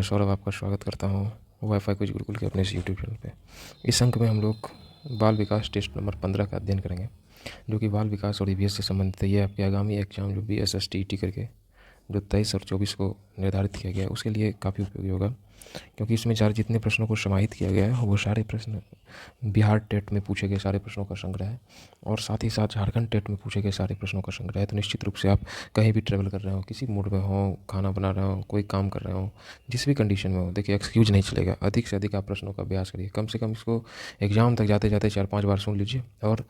सौरभ आपका स्वागत करता हूँ वाईफाई कुछ गुरुकुल के अपने इस यूट्यूब चैनल पे। इस अंक में हम लोग बाल विकास टेस्ट नंबर 15 का अध्ययन करेंगे, जो कि बाल विकास और ईवीएस से संबंधित है। ये आपके आगामी एग्जाम जो BSSTET करके जो 23 और 24 को निर्धारित किया गया है उसके लिए काफ़ी उपयोगी होगा, क्योंकि इसमें जितने प्रश्नों को समाहित किया गया है वो सारे प्रश्न बिहार टेट में पूछे गए सारे प्रश्नों का संग्रह है, और साथ ही साथ झारखंड टेट में पूछे गए सारे प्रश्नों का संग्रह है। तो निश्चित रूप से आप कहीं भी ट्रैवल कर रहे हो, किसी मूड में हो, खाना बना रहे हो, कोई काम कर रहे हो, जिस भी कंडीशन में हो, देखिए एक्सक्यूज नहीं चलेगा। अधिक से अधिक आप प्रश्नों का अभ्यास करिए। कम से कम इसको एग्ज़ाम तक जाते जाते 4-5 बार सुन लीजिए। और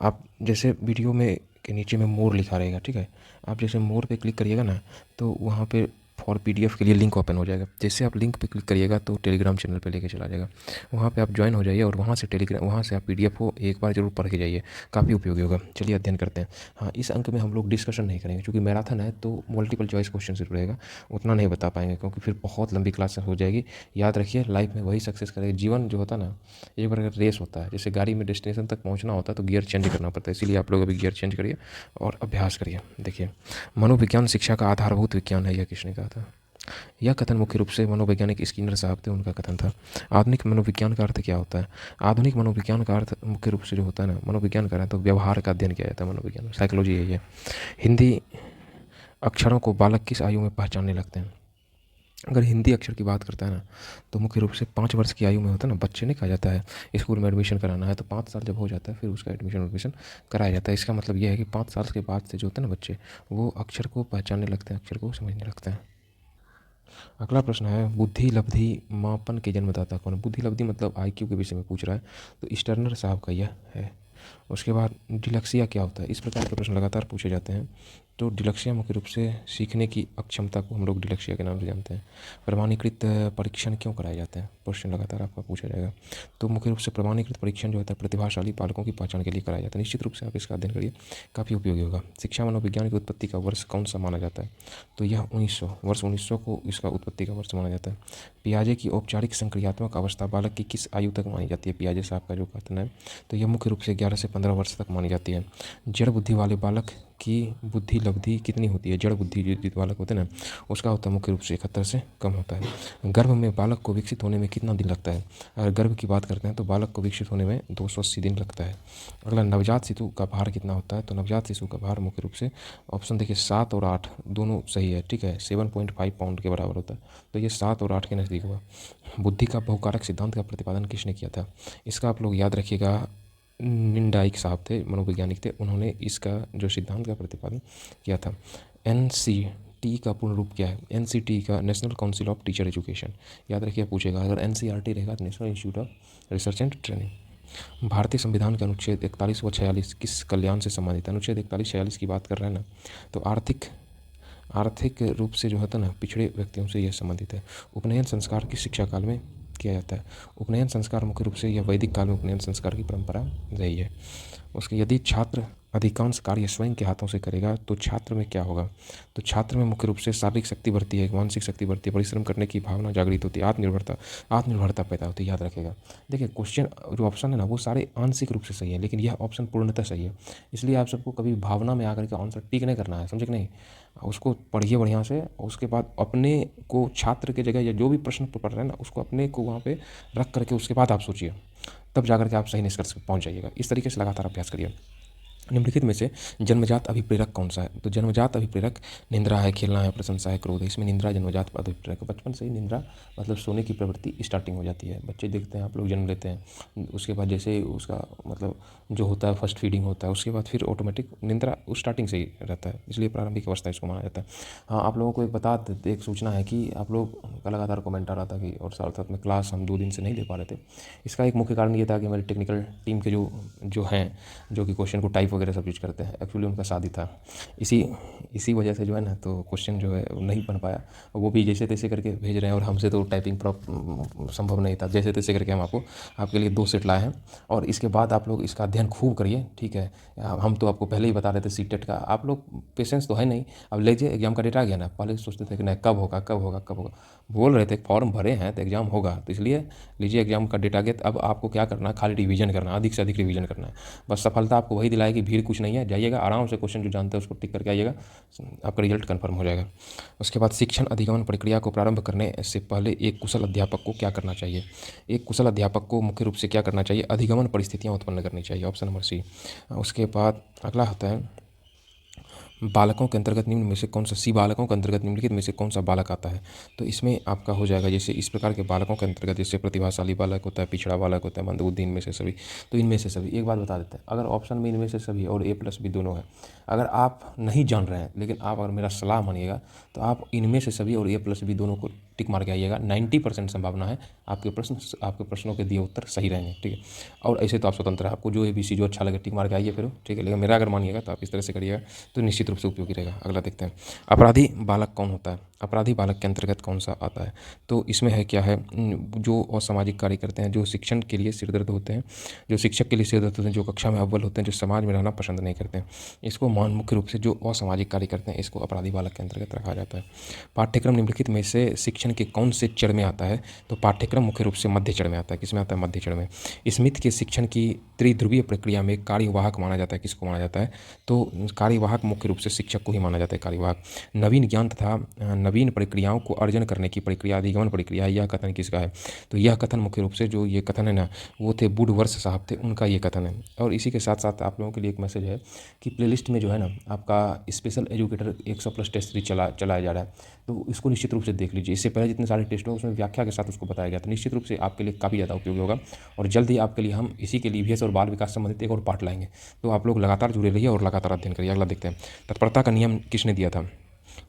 आप जैसे वीडियो में के नीचे में मोर लिखा रहेगा, ठीक है, आप जैसे मोर पे क्लिक करिएगा ना, तो वहाँ पे फॉर PDF के लिए लिंक ओपन हो जाएगा। जैसे आप लिंक पे क्लिक करिएगा तो टेलीग्राम चैनल पे लेके चला जाएगा। वहाँ पे आप ज्वाइन हो जाइए और वहाँ से आप PDF को एक बार ज़रूर पढ़ के जाइए, काफ़ी उपयोगी होगा। चलिए अध्ययन करते हैं। हाँ, इस अंक में हम लोग डिस्कशन नहीं करेंगे, क्योंकि मैराथन है तो मल्टीपल चॉइस क्वेश्चन सिर्फ रहेगा, उतना नहीं बता पाएंगे क्योंकि फिर बहुत लंबी क्लास हो जाएगी। याद रखिए, लाइफ में वही सक्सेस करेगा। जीवन जो होता है ना, एक बार अगर रेस होता है, जैसे गाड़ी में डेस्टिनेशन तक पहुँचना होता है तो गियर चेंज करना पड़ता है। इसीलिए आप लोग अभी गियर चेंज करिए और अभ्यास करिए। देखिए, मनोविज्ञान शिक्षा का आधारभूत विज्ञान है, यह किसने कहा था? यह कथन मुख्य रूप से मनोवैज्ञानिक स्किनर साहब थे, उनका कथन था। आधुनिक मनोविज्ञान का अर्थ क्या होता है? आधुनिक मनोविज्ञान का अर्थ मुख्य रूप से जो होता है ना, मनोविज्ञान का तो व्यवहार का अध्ययन किया जाता है। मनोविज्ञान साइकोलॉजी है ये। हिंदी अक्षरों को बालक किस आयु में पहचानने लगते हैं? अगर हिंदी अक्षर की बात करता है ना, तो मुख्य रूप से 5 वर्ष की आयु में होता है ना, बच्चे ने कहा जाता है स्कूल में एडमिशन कराना है, तो 5 साल जब हो जाता है फिर उसका एडमिशन कराया जाता है। इसका मतलब ये है कि 5 साल के बाद से जो होता है ना बच्चे, वो अक्षर को पहचानने लगते हैं, अक्षर को समझने लगते हैं। अगला प्रश्न है, बुद्धि लब्धि मापन के जन्मदाता कौन है? बुद्धि लब्धि मतलब IQ के विषय में पूछ रहा है, तो स्टर्नर साहब का यह है। उसके बाद डिलक्सिया क्या होता है? इस प्रकार के प्रश्न लगातार पूछे जाते हैं। तो डिलक्सिया मुख्य रूप से सीखने की अक्षमता को हम लोग डिलक्सिया के नाम से जानते हैं। प्रमाणीकृत परीक्षण क्यों कराए जाते हैं? क्वेश्चन लगातार आपका पूछा जाएगा। तो मुख्य रूप से प्रमाणीकृत परीक्षण जो होता है प्रतिभाशाली बालकों की पहचान के लिए कराया जाता है। निश्चित रूप से आप इसका अध्ययन करिए, काफ़ी उपयोगी होगा। शिक्षा मनोविज्ञान की उत्पत्ति का वर्ष कौन सा माना जाता है? तो यह 1900 वर्ष 1900 को इसका उत्पत्ति का वर्ष माना जाता है। पियाजे की औपचारिक संक्रियात्मक अवस्था बालक की किस आयु तक मानी जाती है? पियाजे साहब का जो कथन है, तो यह मुख्य रूप से 11 से 15 वर्ष तक मानी जाती है। जड़ बुद्धि वाले बालक की बुद्धि लब्धि कितनी होती है? जड़ बुद्धि जो बालक होते हैं ना, उसका होता है मुख्य रूप से 71 से कम होता है। गर्भ में बालक को विकसित होने में कितना दिन लगता है? अगर गर्भ की बात करते हैं तो बालक को विकसित होने में 280 दिन लगता है। अगला, नवजात शिशु का भार कितना होता है? तो नवजात शिशु का भार मुख्य रूप से ऑप्शन देखिए 7 और 8 दोनों सही है, ठीक है, 7.5 पाउंड के बराबर होता है, तो ये 7 और 8 के नज़दीक हुआ। बुद्धि का बहुकारक सिद्धांत का प्रतिपादन किसने किया था? इसका आप लोग याद रखिएगा, निंडाइक साहब थे, मनोवैज्ञानिक थे, उन्होंने इसका जो सिद्धांत का प्रतिपादन किया था। NCT का पूर्ण रूप क्या है? NCT का national council of teacher education, याद रखिए पूछेगा। अगर NCERT रहेगा तो national institute of research and training. भारतीय संविधान के अनुच्छेद 41 व 46 किस कल्याण से संबंधित है? अनुच्छेद 41-46 की बात कर रहे हैं ना, तो आर्थिक रूप से जो होता है ना पिछड़े व्यक्तियों से यह संबंधित है। उपनयन संस्कार किस शिक्षा काल में किया जाता है? उपनयन संस्कार मुख्य रूप से यह वैदिक काल में उपनयन संस्कार की परंपरा रही है। उसके यदि छात्र अधिकांश कार्य स्वयं के हाथों से करेगा तो छात्र में क्या होगा? तो छात्र में मुख्य रूप से शारीरिक शक्ति बढ़ती है, मानसिक शक्ति बढ़ती है, परिश्रम करने की भावना जागृत होती है, आत्मनिर्भरता पैदा होती है। याद रखेगा, देखिए क्वेश्चन जो ऑप्शन है ना वो सारे आंशिक रूप से सही है, लेकिन यह ऑप्शन पूर्णतः सही है। इसलिए आप सबको कभी भावना में आकर के आंसर टिक नहीं करना है, समझे कि नहीं? उसको पढ़िए बढ़िया से, उसके बाद अपने को छात्र की जगह या जो भी प्रश्न पढ़ रहे हैं ना उसको अपने को वहाँ पे रख करके उसके बाद आप सोचिए, तब जाकर के आप सही निष्कर्ष पर पहुँच जाइएगा। इस तरीके से लगातार अभ्यास करिए। निम्नलिखित में से जन्मजात अभिप्रेरक कौन सा है? तो जन्मजात अभिप्रेरक निंद्रा है, खेलना है, प्रशंसा है, क्रोध है। इसमें निंद्रा जन्मजात अभिप्रेरक। बचपन से ही निंद्रा मतलब सोने की प्रवृत्ति स्टार्टिंग हो जाती है। बच्चे देखते हैं, आप लोग जन्म लेते हैं, उसके बाद जैसे उसका मतलब जो होता है फर्स्ट फीडिंग होता है, उसके बाद फिर ऑटोमेटिक निंद्रा स्टार्टिंग से ही रहता है, इसलिए प्रारंभिक अवस्था इसको माना जाता है। हाँ, आप लोगों को एक बता देते, एक सूचना है कि आप लोग का लगातार कमेंट आ रहा था कि और साथ साथ में क्लास हम 2 दिन से नहीं ले पा रहे थे। इसका एक मुख्य कारण ये था कि हमारी टेक्निकल टीम के जो हैं जो कि क्वेश्चन को टाइप वगैरह सब यूज करते हैं, एक्चुअली उनका शादी था, इसी वजह से जो है ना तो क्वेश्चन जो है वो नहीं बन पाया। वो भी जैसे तैसे करके भेज रहे हैं और हमसे तो टाइपिंग संभव नहीं था। जैसे तैसे करके हम आपके लिए 2 सेट लाए हैं, और इसके बाद आप लोग इसका अध्ययन खूब करिए, ठीक है। हम तो आपको पहले ही बता रहे थे सीटेट का, आप लोग पेशेंस तो है नहीं। अब लीजिए, एग्जाम का डेट आ गया ना, पहले सोचते थे कि नहीं कब होगा, बोल रहे थे फॉर्म भरे हैं तो एग्ज़ाम होगा, तो इसलिए लीजिए एग्ज़ाम का डेट आ गया। तो अब आपको क्या करना है, खाली रिवीजन करना है, अधिक से अधिक रिवीजन करना है। बस सफलता आपको वही दिलाएगी, भीड़ कुछ नहीं है। जाइएगा आराम से, क्वेश्चन जो जानते हैं उसको टिक करके आइएगा, आपका रिजल्ट कन्फर्म हो जाएगा। उसके बाद शिक्षण अधिगमन प्रक्रिया को प्रारंभ करने से पहले एक कुशल अध्यापक को क्या करना चाहिए। एक कुशल अध्यापक को मुख्य रूप से क्या करना चाहिए, अधिगमन परिस्थितियाँ उत्पन्न करनी चाहिए, ऑप्शन नंबर सी। उसके बाद अगला होता है बालकों के अंतर्गत निम्न में से कौन सा, सी बालकों के अंतर्गत निम्नलिखित में से कौन सा बालक आता है। तो इसमें आपका हो जाएगा जैसे इस प्रकार के बालकों के अंतर्गत, जैसे प्रतिभाशाली बालक होता है, पिछड़ा बालक होता है, मंदबुद्धि, इनमें से सभी। तो इनमें से सभी, एक बात बता देते हैं, अगर ऑप्शन में इनमें से सभी और A+ भी दोनों है, अगर आप नहीं जान रहे हैं, लेकिन आप अगर मेरा सलाह मानिएगा तो आप इनमें से सभी और A+ भी दोनों को टिक मार के आइएगा। 90% संभावना है आपके प्रश्नों के दिए उत्तर सही रहेंगे, ठीक है। और ऐसे तो आप स्वतंत्र है, आपको जो ABC जो अच्छा लगे टिक मार के आइए फिर, ठीक है। लेकिन मेरा अगर मानिएगा तो आप इस तरह से करिएगा तो निश्चित रूप से उपयोगी रहेगा। अगला देखते हैं, अपराधी बालक कौन होता है। अपराधी बालक के अंतर्गत कौन सा आता है। तो इसमें है क्या है, जो असामाजिक कार्य करते हैं, जो शिक्षण के लिए सिरदर्द होते हैं, जो शिक्षक के लिए सिरदर्द होते हैं, जो कक्षा में अव्वल होते हैं, जो समाज में रहना पसंद नहीं करते हैं, इसको मुख्य रूप से जो असामाजिक कार्य करते हैं, इसको अपराधी बालक के अंतर्गत रखा जाता है। पाठ्यक्रम निम्नलिखित में से शिक्षण के कौन से चरण में आता है। तो पाठ्यक्रम मुख्य रूप से मध्य चरण में आता है। किसमें आता है, मध्य चरण में। स्मिथ के शिक्षण की त्रिध्रुवीय प्रक्रिया में कार्यवाहक माना जाता है, किसको माना जाता है। तो कार्यवाहक मुख्य रूप से शिक्षक को ही माना जाता है कार्यवाहक। नवीन ज्ञान तथा नवीन प्रक्रियाओं को अर्जन करने की प्रक्रिया अधिगमन प्रक्रिया है, यह कथन किसका है। तो यह कथन मुख्य रूप से जो ये कथन है ना, वो थे वुडवर्थ साहब थे, उनका ये कथन है। और इसी के साथ साथ आप लोगों के लिए एक मैसेज है कि प्लेलिस्ट में जो है ना आपका स्पेशल एजुकेटर 100+ टेस्ट सीरीज चलाया जा रहा है, तो इसको निश्चित रूप से देख लीजिए। इससे पहले जितने सारे टेस्ट हो उसमें व्याख्या के साथ उसको बताया गया, तो निश्चित रूप से आपके लिए काफ़ी ज़्यादा उपयोगी होगा। और जल्द ही आपके लिए हम इसी के लिए EVS और बाल विकास संबंधित एक और पार्ट लाएंगे, तो आप लोग लगातार जुड़े रहिए और लगातार अध्ययन करिए। अगला देखते हैं, तत्परता का नियम किसने दिया था।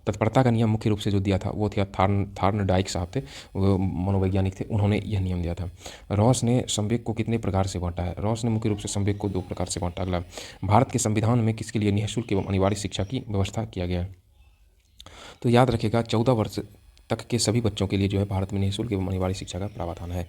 तत्परता का नियम मुख्य रूप से जो दिया था वो थे थार्नडाइक साहब थे, वो मनोवैज्ञानिक थे, उन्होंने यह नियम दिया था। रॉस ने संवेग को कितने प्रकार से बांटा है। रॉस ने मुख्य रूप से संवेग को 2 प्रकार से बांटा। अगला, भारत के संविधान में किसके लिए निःशुल्क एवं अनिवार्य शिक्षा की व्यवस्था किया गया है। तो याद रखिएगा 14 वर्ष तक के सभी बच्चों के लिए जो है भारत में निःशुल्क एवं अनिवार्य शिक्षा का प्रावधान है।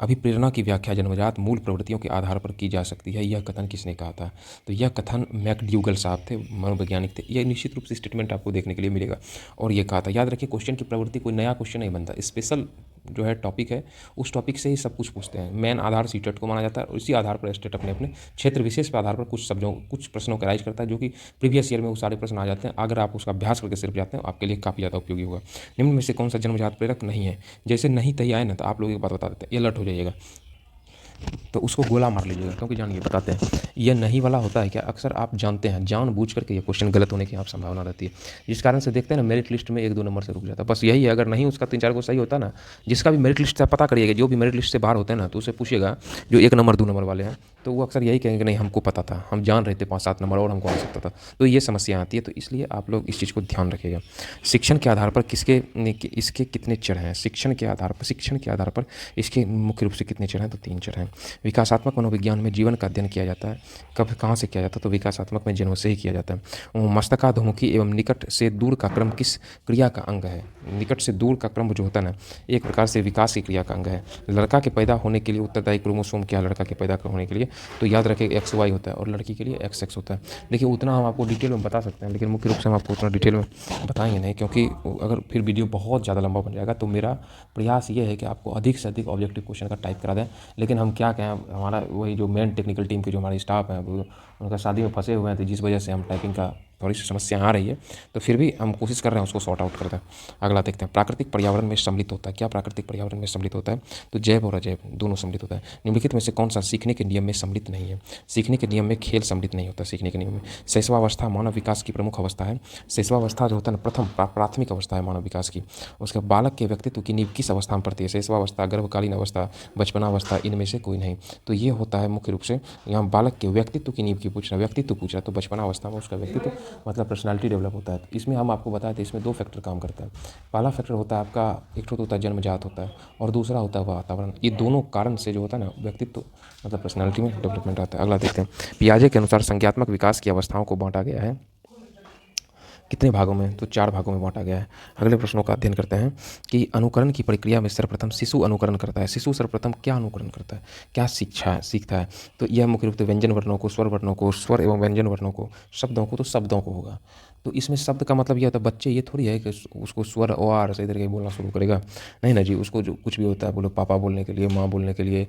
अभिप्रेरणा की व्याख्या जन्मजात मूल प्रवृत्तियों के आधार पर की जा सकती है, यह कथन किसने कहा था। तो यह कथन मैकडूगल साहब थे, मनोवैज्ञानिक थे। यह निश्चित रूप से स्टेटमेंट आपको देखने के लिए मिलेगा और ये कहा था। याद रखिए क्वेश्चन की प्रवृत्ति कोई नया क्वेश्चन नहीं बनता, स्पेशल जो है टॉपिक है उस टॉपिक से ही सब कुछ पूछते हैं। मेन आधार सीटेट को माना जाता है और इसी आधार पर स्टेट अपने अपने क्षेत्र विशेष के आधार पर कुछ प्रश्नों का राइज करता है, जो कि प्रीवियस ईयर में वो सारे प्रश्न आ जाते हैं। अगर आप उसका अभ्यास करके सिर्फ जाते हैं आपके लिए काफ़ी ज़्यादा उपयोगी होगा। निम्न में से कौन सा जन्मजात प्रेरक नहीं है। जैसे नहीं तय आए ना तो आप लोग एक बात बता देते हैं, अलर्ट हो जाइएगा, तो उसको गोला मार लीजिएगा, क्योंकि जानिए बताते हैं ये नहीं वाला होता है क्या, अक्सर आप जानते हैं जानबूझ करके ये क्वेश्चन गलत होने की आप संभावना रहती है, जिस कारण से देखते हैं ना मेरिट लिस्ट में 1-2 नंबर से रुक जाता है। बस यही है, अगर नहीं उसका 3-4 को सही होता ना, जिसका भी मेरिट लिस्ट से पता करिएगा, जो भी मेरिट लिस्ट से बाहर होते हैं ना, तो उससे पूछिएगा जो 1 नंबर 2 नंबर वाले हैं, तो वो अक्सर यही कहेंगे नहीं हमको पता था, हम जान रहे थे 5-7 नंबर और हमको आ सकता था। तो ये समस्या आती है, तो इसलिए आप लोग इस चीज़ को ध्यान रखिएगा। शिक्षण के आधार पर इसके कितने चरण हैं। शिक्षण के आधार पर इसके मुख्य रूप से कितने चरण हैं, तो 3 चरण हैं। विकासात्मक मनोविज्ञान में जीवन का अध्ययन किया जाता है, कब कहाँ से किया जाता है, तो विकासात्मक में जन्म से ही किया जाता है। मस्तकाधोमुखी एवं निकट से दूर का क्रम किस क्रिया का अंग है। निकट से दूर का क्रम जो होता है ना, एक प्रकार से विकास की क्रिया का अंग है। लड़का के पैदा होने के लिए उत्तरदायी क्रोमोसोम क्या है, लड़का के पैदा होने के लिए, तो याद रखें XY होता है और लड़की के लिए XX होता है। देखिए उतना हम आपको डिटेल में बता सकते हैं, लेकिन मुख्य रूप से हम आपको उतना डिटेल में बताएंगे नहीं, क्योंकि अगर फिर वीडियो बहुत ज़्यादा लंबा बन जाएगा। तो मेरा प्रयास ये है कि आपको अधिक से अधिक ऑब्जेक्टिव क्वेश्चन का टाइप करा दें, लेकिन हम क्या कहें, हमारा वही जो मेन टेक्निकल टीम के जो हमारे स्टाफ हैं वो उनका शादी में फंसे हुए हैं, तो जिस वजह से हम टाइपिंग का थोड़ी सी समस्या आ रही है, तो फिर भी हम कोशिश कर रहे हैं उसको सॉर्ट आउट करते हैं। अगला देखते हैं, प्राकृतिक पर्यावरण में सम्मिलित होता है। क्या प्राकृतिक पर्यावरण में सम्मिलित होता है, तो जैव और अजैव दोनों सम्मिलित होता है। निम्नलिखित में से कौन सा सीखने के नियम में सम्मिलित नहीं है। सीखने के नियम में खेल सम्मिलित नहीं होता। सीखने के नियम में शैशवावस्था मानव विकास की प्रमुख अवस्था है। शैशवावस्था जो होता है ना, प्रथम प्राथमिक अवस्था है मानव विकास की। उसके बालक के व्यक्तित्व की नींव किस अवस्था में पड़ती है। शैशवावस्था, गर्भकालीन अवस्था, बचपनावस्था, इनमें से कोई नहीं। तो ये होता है मुख्य रूप से यहाँ बालक के व्यक्तित्व की नींव की व्यक्तित्व पूछ रहा है, तो बचपनावस्था में उसका व्यक्तित्व मतलब पर्सनालिटी डेवलप होता है। इसमें हम आपको बताए थे, इसमें 2 फैक्टर काम करता है। पहला फैक्टर होता है आपका, एक तो होता है जन्मजात होता है, और दूसरा होता है वातावरण। ये दोनों कारण से जो होता है ना व्यक्तित्व मतलब पर्सनालिटी में डेवलपमेंट आता है। अगला देखते हैं, पियाजे के अनुसार संज्ञात्मक विकास की अवस्थाओं को बांटा गया है कितने भागों में, तो 4 भागों में बांटा गया है। अगले प्रश्नों का अध्ययन करते हैं कि अनुकरण की प्रक्रिया में सर्वप्रथम शिशु अनुकरण करता है। शिशु सर्वप्रथम क्या अनुकरण करता है, क्या सीखता है, तो यह मुख्य रूप से व्यंजन वर्णों को, स्वर वर्णों को, स्वर एवं व्यंजन वर्णों को, शब्दों को, तो शब्दों को होगा। तो इसमें शब्द का मतलब ये होता है बच्चे, ये थोड़ी है कि उसको स्वर ओ आर सही तरीके बोलना शुरू करेगा, नहीं ना जी। उसको जो कुछ भी होता है, बोलो पापा बोलने के लिए, माँ बोलने के लिए,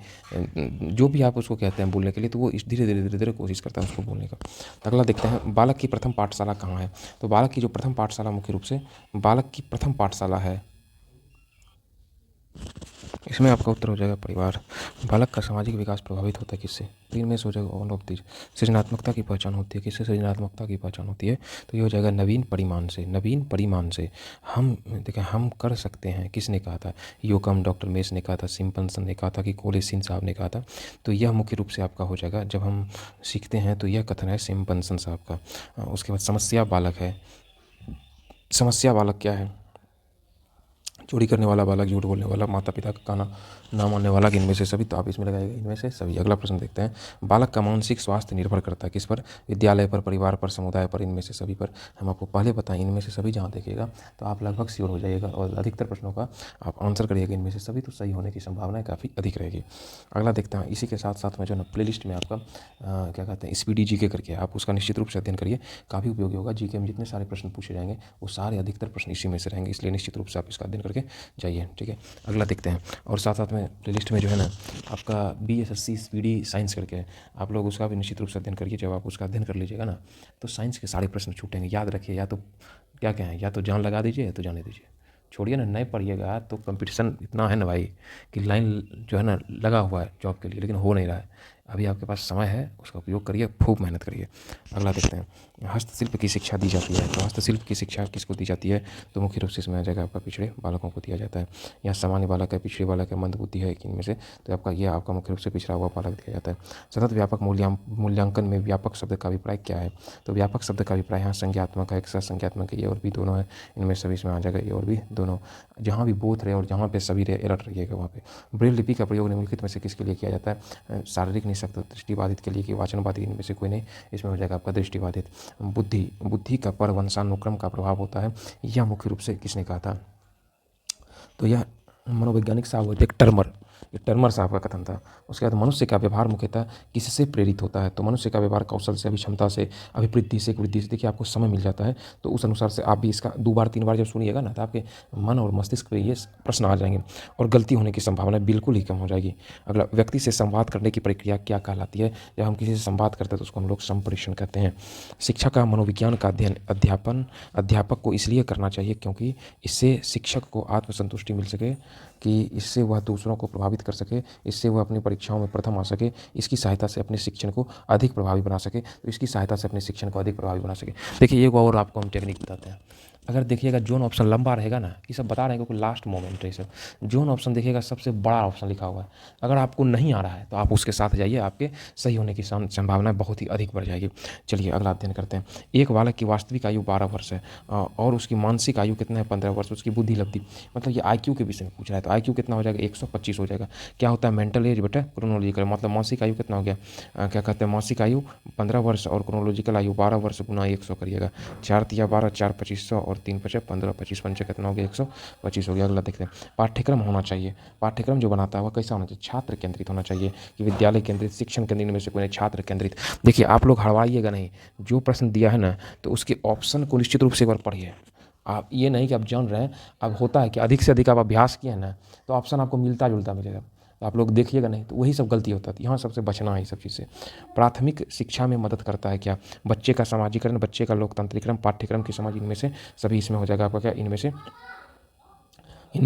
जो भी आप उसको कहते हैं बोलने के लिए, तो वो इस धीरे धीरे धीरे धीरे कोशिश करता है उसको बोलने का। तो अगला देखते हैं, बालक की प्रथम पाठशाला कहाँ है। तो बालक की जो प्रथम पाठशाला मुख्य रूप से बालक की प्रथम पाठशाला है, इसमें आपका उत्तर हो जाएगा परिवार। बालक का सामाजिक विकास प्रभावित होता है किससे, तो इनमें से हो जाएगा ऑल ऑफ दिस। सृजनात्मकता की पहचान होती है किससे, सृजनात्मकता की पहचान होती है तो ये हो जाएगा नवीन परिमाण से। नवीन परिमाण से हम देखें, हम कर सकते हैं, किसने कहा था, योकम डॉक्टर मेस ने कहा था, सिम्पसन ने कहा था, कि कोलेसिन साहब ने कहा था। तो यह मुख्य रूप से आपका हो जाएगा, जब हम सीखते हैं तो यह कथन है सिम्पसन साहब का। उसके बाद समस्या बालक है। समस्या बालक क्या है, चोरी करने वाला बालक, झूठ बोलने वाला, माता पिता का कहना ना मानने वाला, कि इनमें से सभी, तो आप इसमें लगाएगा इनमें से सभी। अगला प्रश्न देखते हैं, बालक का मानसिक स्वास्थ्य निर्भर करता है किस पर, विद्यालय पर, परिवार पर, समुदाय पर, इनमें से सभी पर। हम आपको पहले बताएं इनमें से सभी जहाँ देखिएगा तो आप लगभग श्योर हो जाइएगा, और अधिकतर प्रश्नों का आप आंसर करिएगा इनमें से सभी, तो सही होने की संभावनाएं काफ़ी अधिक रहेगी। अगला देखते हैं, इसी के साथ साथ में जो है ना प्ले लिस्ट में आपका क्या कहते हैं स्पीडी जीके करके, आप उसका निश्चित रूप से अध्ययन करिए, काफ़ी उपयोगी होगा। जीके में जितने सारे प्रश्न पूछे जाएंगे वो सारे अधिकतर प्रश्न इसी में से रहेंगे, इसलिए निश्चित रूप से आप इसका अध्ययन करके जाइए, ठीक है। अगला देखते हैं, और साथ साथ में प्लेलिस्ट में जो है ना आपका BSSC स्पीडी साइंस करके है, आप लोग उसका भी निश्चित रूप से अध्ययन करिए। जब आप उसका अध्ययन कर लीजिएगा ना तो साइंस के सारे प्रश्न छूटेंगे। याद रखिए, या तो क्या कहें, या तो जान लगा दीजिए या तो जाने दीजिए, छोड़िए ना, नहीं पढ़िएगा तो कंपटीशन इतना है ना भाई कि लाइन जो है ना लगा हुआ है जॉब के लिए, लेकिन हो नहीं रहा है। अभी आपके पास समय है, उसका उपयोग करिए, खूब मेहनत करिए। अगला देखते हैं, हस्तशिल्प की शिक्षा दी जाती है। तो हस्तशिल्प की शिक्षा किसको दी जाती है, तो मुख्य रूप से इसमें आ जाएगा आपका पिछड़े बालकों को दिया जाता है। यहाँ सामान्य बालक है, पिछड़े बालक है, मंदबुद्धि है, इनमें से तो आपका यह आपका मुख्य रूप से पिछड़ा हुआ बालक दिया जाता है। सतत व्यापक मूल्यांकन में व्यापक शब्द का अभिप्राय क्या है, तो व्यापक शब्द का अभिप्राय यहाँ संज्ञात्मक है, संज्ञात्मक है, ये और भी दोनों है, इनमें सभी इसमें आ जाएगा ये और भी दोनों। जहाँ भी बोथ रहे और जहाँ पे सभी रहे अलर्ट रहिएगा वहाँ पे। ब्रेल लिपि का प्रयोग निम्नलिखित में से किसके लिए किया जाता है, शारीरिक निःशक्त दृष्टिबाधित के लिए कि वाचन बाधित, इनमें से कोई नहीं, इसमें हो जाएगा आपका दृष्टिबाधित। बुद्धि का पर वंशानुक्रम का प्रभाव होता है, यह मुख्य रूप से किसने कहा था, तो यह मनोवैज्ञानिक साहब होते टर्मर, ये टर्मर साहब का कथन था। उसके बाद मनुष्य का व्यवहार मुख्यतः किससे प्रेरित होता है, तो मनुष्य का व्यवहार कौशल से, अभिक्षमता से, अभिवृद्धि से, वृद्धि से। देखिए आपको समय मिल जाता है तो उस अनुसार से आप भी इसका 2 बार 3 बार जब सुनिएगा ना तो आपके मन और मस्तिष्क पे ये प्रश्न आ जाएंगे और गलती होने की संभावना बिल्कुल ही कम हो जाएगी। अगला, व्यक्ति से संवाद करने की प्रक्रिया क्या कहलाती है, जब हम किसी से संवाद करते हैं तो उसको हम लोग संप्रेषण कहते हैं। शिक्षा का मनोविज्ञान का अध्ययन अध्यापक को इसलिए करना चाहिए क्योंकि इससे शिक्षक को आत्मसंतुष्टि मिल सके, कि इससे वह दूसरों को प्रभावित कर सके, इससे वह अपनी परीक्षाओं में प्रथम आ सके, इसकी सहायता से अपने शिक्षण को अधिक प्रभावी बना सके, तो इसकी सहायता से अपने शिक्षण को अधिक प्रभावी बना सके। देखिए एक और आपको हम टेक्निक बताते हैं। अगर देखिएगा जोन ऑप्शन लंबा रहेगा ना, ये सब बता रहे हैं क्योंकि लास्ट मोमेंट है, सब जोन ऑप्शन देखिएगा सबसे बड़ा ऑप्शन लिखा हुआ है। अगर आपको नहीं आ रहा है तो आप उसके साथ जाइए, आपके सही होने की संभावना बहुत ही अधिक बढ़ जाएगी। चलिए अगला अध्ययन करते हैं। एक बालक की वास्तविक आयु 12 वर्ष है और उसकी मानसिक आयु कितना है, 15 वर्ष। उसकी बुद्धि लब्धि, मतलब ये IQ के विषय में पूछ रहा है, तो IQ कितना हो जाएगा, 125 हो जाएगा। क्या होता है मेंटल एज बेटा, क्रोनोलॉजिकल, मतलब मासिक आयु कितना हो गया, क्या कहते हैं मासिक आयु 15 वर्ष और क्रोनोलॉजिकल आयु 12 वर्ष गुना 100 करिएगा। 4 तिया 12, 4 2500 और 3 पचे 15, 25 पंचे कितना हो गया, 125 हो गया। अगला देखते हैं, पाठ्यक्रम होना चाहिए। पाठ्यक्रम जो बनाता है वह कैसा होना चाहिए, छात्र केंद्रित होना चाहिए, कि विद्यालय केंद्रित, शिक्षण केंद्रित में से कोई नहीं, छात्र केंद्रित। देखिए आप लोग हड़वाइएगा नहीं, जो प्रश्न दिया है ना तो उसके ऑप्शन को निश्चित रूप से एक बार पढ़िए। आप ये नहीं कि आप जान रहे हैं, अब होता है कि अधिक से अधिक आप अभ्यास किए हैं ना तो ऑप्शन आपको मिलता जुलता मिलेगा, तो आप लोग देखिएगा नहीं तो वही सब गलती होता है। यहाँ सबसे बचना है ये सब चीज़ से। प्राथमिक शिक्षा में मदद करता है क्या, बच्चे का सामाजिकरण, बच्चे का लोकतांत्रिकरण, पाठ्यक्रम की समाज, इनमें से सभी इसमें हो जाएगा आपका क्या, इनमें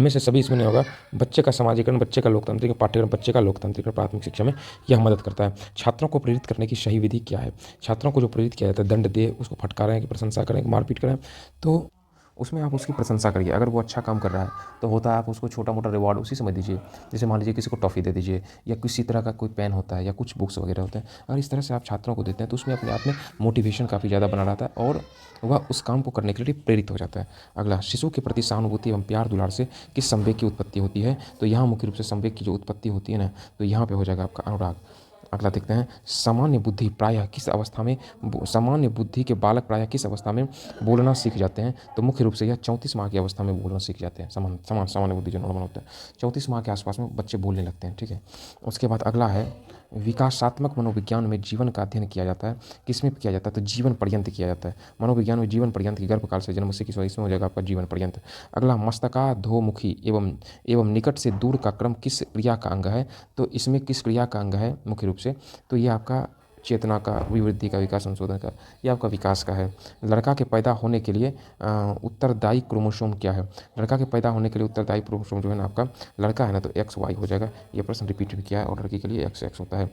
से सभी इसमें नहीं होगा। बच्चे का सामाजिकरण, बच्चे का लोकतांत्रिक, पाठ्यक्रम, बच्चे का लोकतांत्रिक प्राथमिक शिक्षा में यह मदद करता है। छात्रों को प्रेरित करने की सही विधि क्या है, छात्रों को जो प्रेरित किया जाता है, दंड दे, उसको फटकारें कि प्रशंसा करें कि मारपीट करें, तो उसमें आप उसकी प्रशंसा करिए। अगर वो अच्छा काम कर रहा है तो होता है आप उसको छोटा मोटा रिवॉर्ड उसी समय दीजिए, जैसे मान लीजिए किसी को टॉफ़ी दे दीजिए या किसी तरह का कोई पेन होता है या कुछ बुक्स वगैरह होते हैं। अगर इस तरह से आप छात्रों को देते हैं तो उसमें अपने आप में मोटिवेशन काफ़ी ज़्यादा बना रहता है और वह उस काम को करने के लिए प्रेरित हो जाता है। अगला, शिशु के प्रति सहानुभूति एवं प्यार दुलार से किस संवेग की उत्पत्ति होती है, तो यहाँ मुख्य रूप से संवेग की जो उत्पत्ति होती है ना तो यहाँ पर हो जाएगा आपका अनुराग। अगला देखते हैं, सामान्य बुद्धि प्रायः किस अवस्था में, सामान्य बुद्धि के बालक प्रायः किस अवस्था में बोलना सीख जाते हैं? तो मुख्य रूप से यह 34 माह की अवस्था में बोलना सीख जाते हैं। सामान्य बुद्धि जो नॉर्मल होता है 34 माह के आसपास में बच्चे बोलने लगते हैं, ठीक है। उसके बाद अगला है, विकासात्मक मनोविज्ञान में जीवन का अध्ययन किया जाता है, किसमें किया जाता है? तो जीवन पर्यंत किया जाता है। मनोविज्ञान में जीवन पर्यंत की गर्भकाल से जन्म से किस इसमें हो जाएगा आपका जीवन पर्यंत। अगला, मस्तकाधोमुखी एवं निकट से दूर का क्रम किस क्रिया का अंग है? तो इसमें किस क्रिया का अंग है मुख्य रूप से? तो ये आपका चेतना का, विवृद्धि का, विकास संशोधन का, ये आपका विकास का है। लड़का के पैदा होने के लिए उत्तरदायी क्रोमोसोम क्या है? लड़का के पैदा होने के लिए उत्तरदायी क्रोमोसोम जो है ना आपका, लड़का है ना तो XY हो जाएगा। ये प्रश्न रिपीट भी किया है, और लड़की के लिए XX होता है।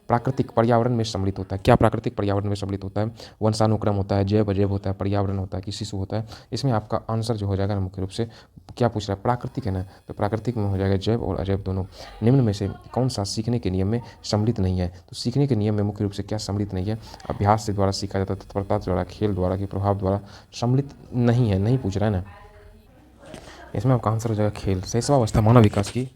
प्राकृतिक पर्यावरण में सम्मिलित होता है, क्या प्राकृतिक पर्यावरण में सम्मिलित होता है? वंशानुक्रम होता है, जैव अजैव होता है, पर्यावरण होता है कि शिशु होता है? इसमें आपका आंसर जो हो जाएगा ना मुख्य रूप से, क्या पूछ रहा है? प्राकृतिक है ना, तो प्राकृतिक में हो जाएगा जैव और अजैव दोनों। निम्न में से कौन सा सीखने के नियम में सम्मिलित नहीं है? तो सीखने के नियम में मुख्य रूप से क्या सम्मिलित नहीं है? अभ्यास से द्वारा सीखा जाता है, तत्परता द्वारा, खेल द्वारा, के प्रभाव द्वारा सम्मिलित नहीं है, नहीं पूछ रहा है ना। इसमें आपका आंसर हो जाएगा खेल। शैशवावस्था मानव विकास की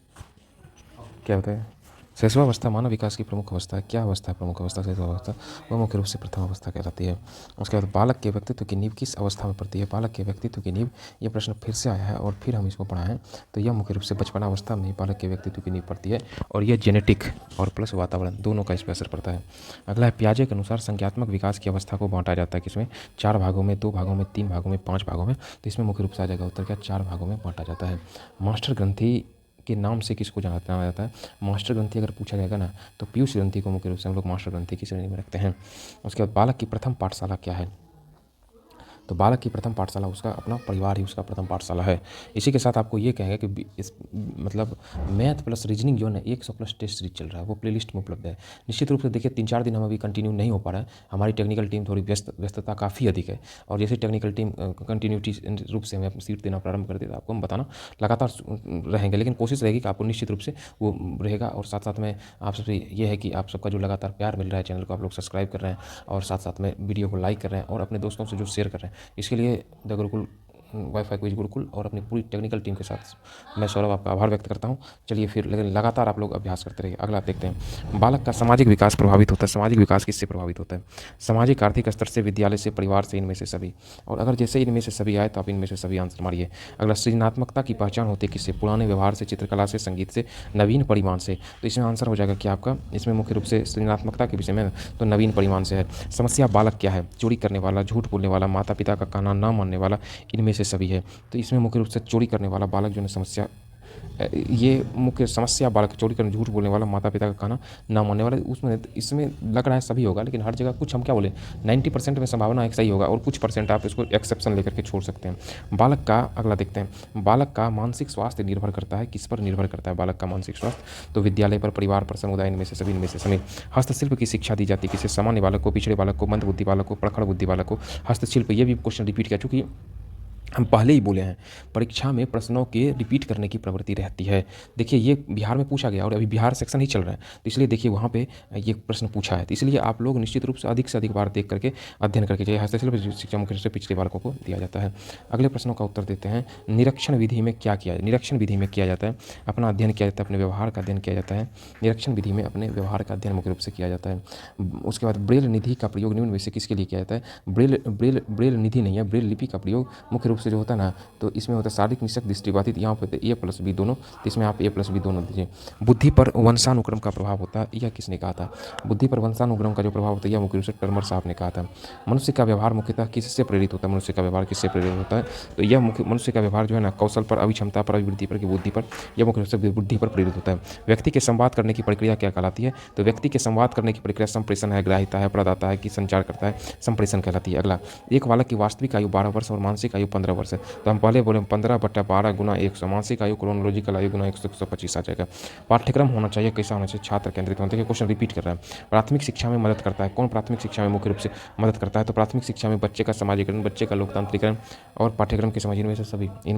क्या होता है? शैशवावस्था मानव विकास की प्रमुख अवस्था है। क्या अवस्था है प्रमुख अवस्था? शैशवावस्था, वह मुख्य रूप से प्रथम अवस्था कहलाती है। उसके बाद, बालक के व्यक्तित्व की नींव किस अवस्था में पड़ती है? बालक के व्यक्तित्व की नींव, ये प्रश्न फिर से आया है और फिर हम इसको पढ़ाएं, तो यह मुख्य रूप से बचपना अवस्था में बालक के व्यक्तित्व की नींव पड़ती है, और यह जेनेटिक और प्लस वातावरण दोनों का इस पर असर पड़ता है। अगला है, पियाजे के अनुसार संज्ञात्मक विकास की अवस्था को बांटा जाता है किसमें? 4 भागों में, 2 भागों में, 3 भागों में, 5 भागों में। तो इसमें मुख्य रूप से आ जाएगा उत्तर क्या? 4 भागों में बांटा जाता है। मास्टर ग्रंथि के नाम से किसको जाना जाता है? मास्टर ग्रंथि अगर पूछा जाएगा ना, तो पीयूष ग्रंथि को मुख्य रूप से हम लोग मास्टर ग्रंथि की श्रेणी में रखते हैं। उसके बाद, बालक की प्रथम पाठशाला क्या है? तो बालक की प्रथम पाठशाला उसका अपना परिवार ही उसका प्रथम पाठशाला है। इसी के साथ आपको ये कहेंगे कि इस मतलब मैथ प्लस रीजनिंग जो है ना 100+ टेस्ट सीरीज चल रहा है, वो प्लेलिस्ट में उपलब्ध है। निश्चित रूप से देखिए 3-4 दिन हम अभी कंटिन्यू नहीं हो पा रहा है, हमारी टेक्निकल टीम थोड़ी व्यस्तता काफ़ी अधिक है, और जैसे टेक्निकल टीम कंटिन्यूटी रूप से हमें सीट देना प्रारंभ कर दे तो आपको हम बताना लगातार रहेंगे, लेकिन कोशिश रहेगी कि आपको निश्चित रूप से वो रहेगा। और साथ साथ में आप सबसे ये है कि आप सबका जो लगातार प्यार मिल रहा है, चैनल को आप लोग सब्सक्राइब कर रहे हैं, और साथ साथ में वीडियो को लाइक कर रहे हैं, और अपने दोस्तों से जो शेयर कर रहे हैं, इसके लिए the Gurukul wifi quiz Gurukul और अपनी पूरी टेक्निकल टीम के साथ मैं सौरभ आपका आभार व्यक्त करता हूं। चलिए फिर, लेकिन लगातार आप लोग अभ्यास करते रहिए। अगला आप देखते हैं, बालक का सामाजिक विकास प्रभावित होता है। सामाजिक विकास किससे प्रभावित होता है? सामाजिक आर्थिक स्तर से, विद्यालय से, परिवार से, इनमें से सभी। और अगर जैसे इनमें से सभी आए तो आप इनमें से सभी आंसर मारिए। अगला, सृजनात्मकता की पहचान होती है किससे? पुराने व्यवहार से, चित्रकला से, संगीत से, नवीन परिमाण से। तो इसमें आंसर हो जाएगा क्या आपका? इसमें मुख्य रूप से सृजनात्मकता के विषय में तो नवीन परिमाण से है। समस्या बालक क्या है? चोरी करने वाला, झूठ बोलने वाला, माता पिता का कहना ना मानने वाला, इनमें से सभी है। तो इसमें मुख्य रूप से चोरी करने वाला बालक जो है समस्या, ये मुख्य समस्या बालक, चोरी करने, झूठ बोलने वाला, माता पिता का कहना ना मानने वाला, उसमें इसमें लग रहा है सभी होगा, लेकिन हर जगह कुछ हम क्या बोले 90% में संभावना एक सही होगा, और कुछ % आप इसको एक्सेप्शन लेकर के छोड़ सकते हैं। बालक का, अगला देखते हैं, बालक का मानसिक स्वास्थ्य निर्भर करता है किस पर निर्भर करता है? बालक का मानसिक स्वास्थ्य तो विद्यालय पर, परिवार पर, समुदाय, इनमें से सभी, इनमें से सभी। हस्तशिल्प की शिक्षा दी जाती है किसे? सामान्य बालक को, पिछड़े बालक को, मंदबुद्धि बालक को, प्रखर बुद्धि बालक को। हस्तशिल्प, ये भी क्वेश्चन रिपीट किया, चूँकि हम पहले ही बोले हैं परीक्षा में प्रश्नों के रिपीट करने की प्रवृत्ति रहती है। देखिए ये बिहार में पूछा गया, और अभी बिहार सेक्शन ही चल रहा है, तो इसलिए देखिए वहाँ पे ये प्रश्न पूछा है, तो इसलिए आप लोग निश्चित रूप से अधिक बार देख करके अध्ययन करके जाइए। हस्तशिल्प शिक्षा मुख्य रूप से पिछड़े बालकों को दिया जाता है। अगले प्रश्नों का उत्तर देते हैं, निरीक्षण विधि में क्या किया? निरीक्षण विधि में किया जाता है अपना अध्ययन किया जाता है, अपने व्यवहार का अध्ययन किया जाता है। निरीक्षण विधि में अपने व्यवहार का अध्ययन मुख्य रूप से किया जाता है। उसके बाद, ब्रेल निधि का प्रयोग निम्न में से किसके लिए किया जाता है? ब्रेल निधि नहीं है, ब्रेल लिपि का प्रयोग मुख्य रूप से जो होता है ना, तो इसमें होता है शारीरिक निषक दृष्टिबाधित, यहाँ पे A+B दोनों, तो इसमें आप A+B दोनों दीजिए। बुद्धि पर वंशानुक्रम का प्रभाव होता है, यह किसने कहा था? बुद्धि पर वंशानुक्रम का जो प्रभाव होता है यह मुख्य रूप से टर्मर साहब ने कहा था। मनुष्य का व्यवहार मुख्यतः किससे प्रेरित होता है? मनुष्य का व्यवहार किससे प्रेरित होता है? तो यह मनुष्य का व्यवहार जो है ना, कौशल पर, अभिक्षमता पर, अभिवृद्धि पर, बुद्धि पर, यह मुख्य रूप से बुद्धि पर प्रेरित होता है। व्यक्ति के संवाद करने की प्रक्रिया क्या कहलाती है? तो व्यक्ति के संवाद करने की प्रक्रिया संप्रेषण है, ग्राह्यता है, प्रदाता है कि संचार करता है, संप्रेषण कहलाती है। अगला, एक बालक की वास्तविक आयु 12 वर्ष और मानसिक आयु 15 वर्ष है, तो हम पहले बोले 15/12 गुना 100, मानसिक आयु क्रोनोलॉजिकल आयु गुना 125 आ जाएगा। पाठ्यक्रम होना चाहिए कैसा होना चाहिए? छात्र केंद्रित होना चाहिए। क्वेश्चन रिपीट कर रहा है। प्राथमिक शिक्षा में मदद करता है कौन? प्राथमिक शिक्षा में मुख्य रूप से मदद करता है, तो प्राथमिक शिक्षा में बच्चे का समाजीकरण, बच्चे का लोकतांत्रिकरण और पाठ्यक्रम की समझ, इनमें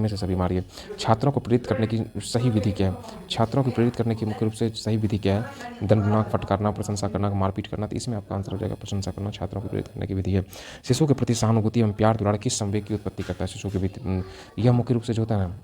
से सभी मारिए। छात्रों को प्रेरित करने की सही विधि क्या है? छात्रों को प्रेरित करने की मुख्य रूप से सही विधि क्या है? दंडना, फटकारना, प्रशंसा करना, मारपीट करना, तो इसमें आपका आंसर हो जाएगा प्रशंसा करना छात्रों को प्रेरित करने की विधि है। शिशु के प्रति सहानुभूति एवं प्यार द्वारा किस संवेग की उत्पत्ति करता है? शिशु के यह मुख्य रूप से जो होता है ना,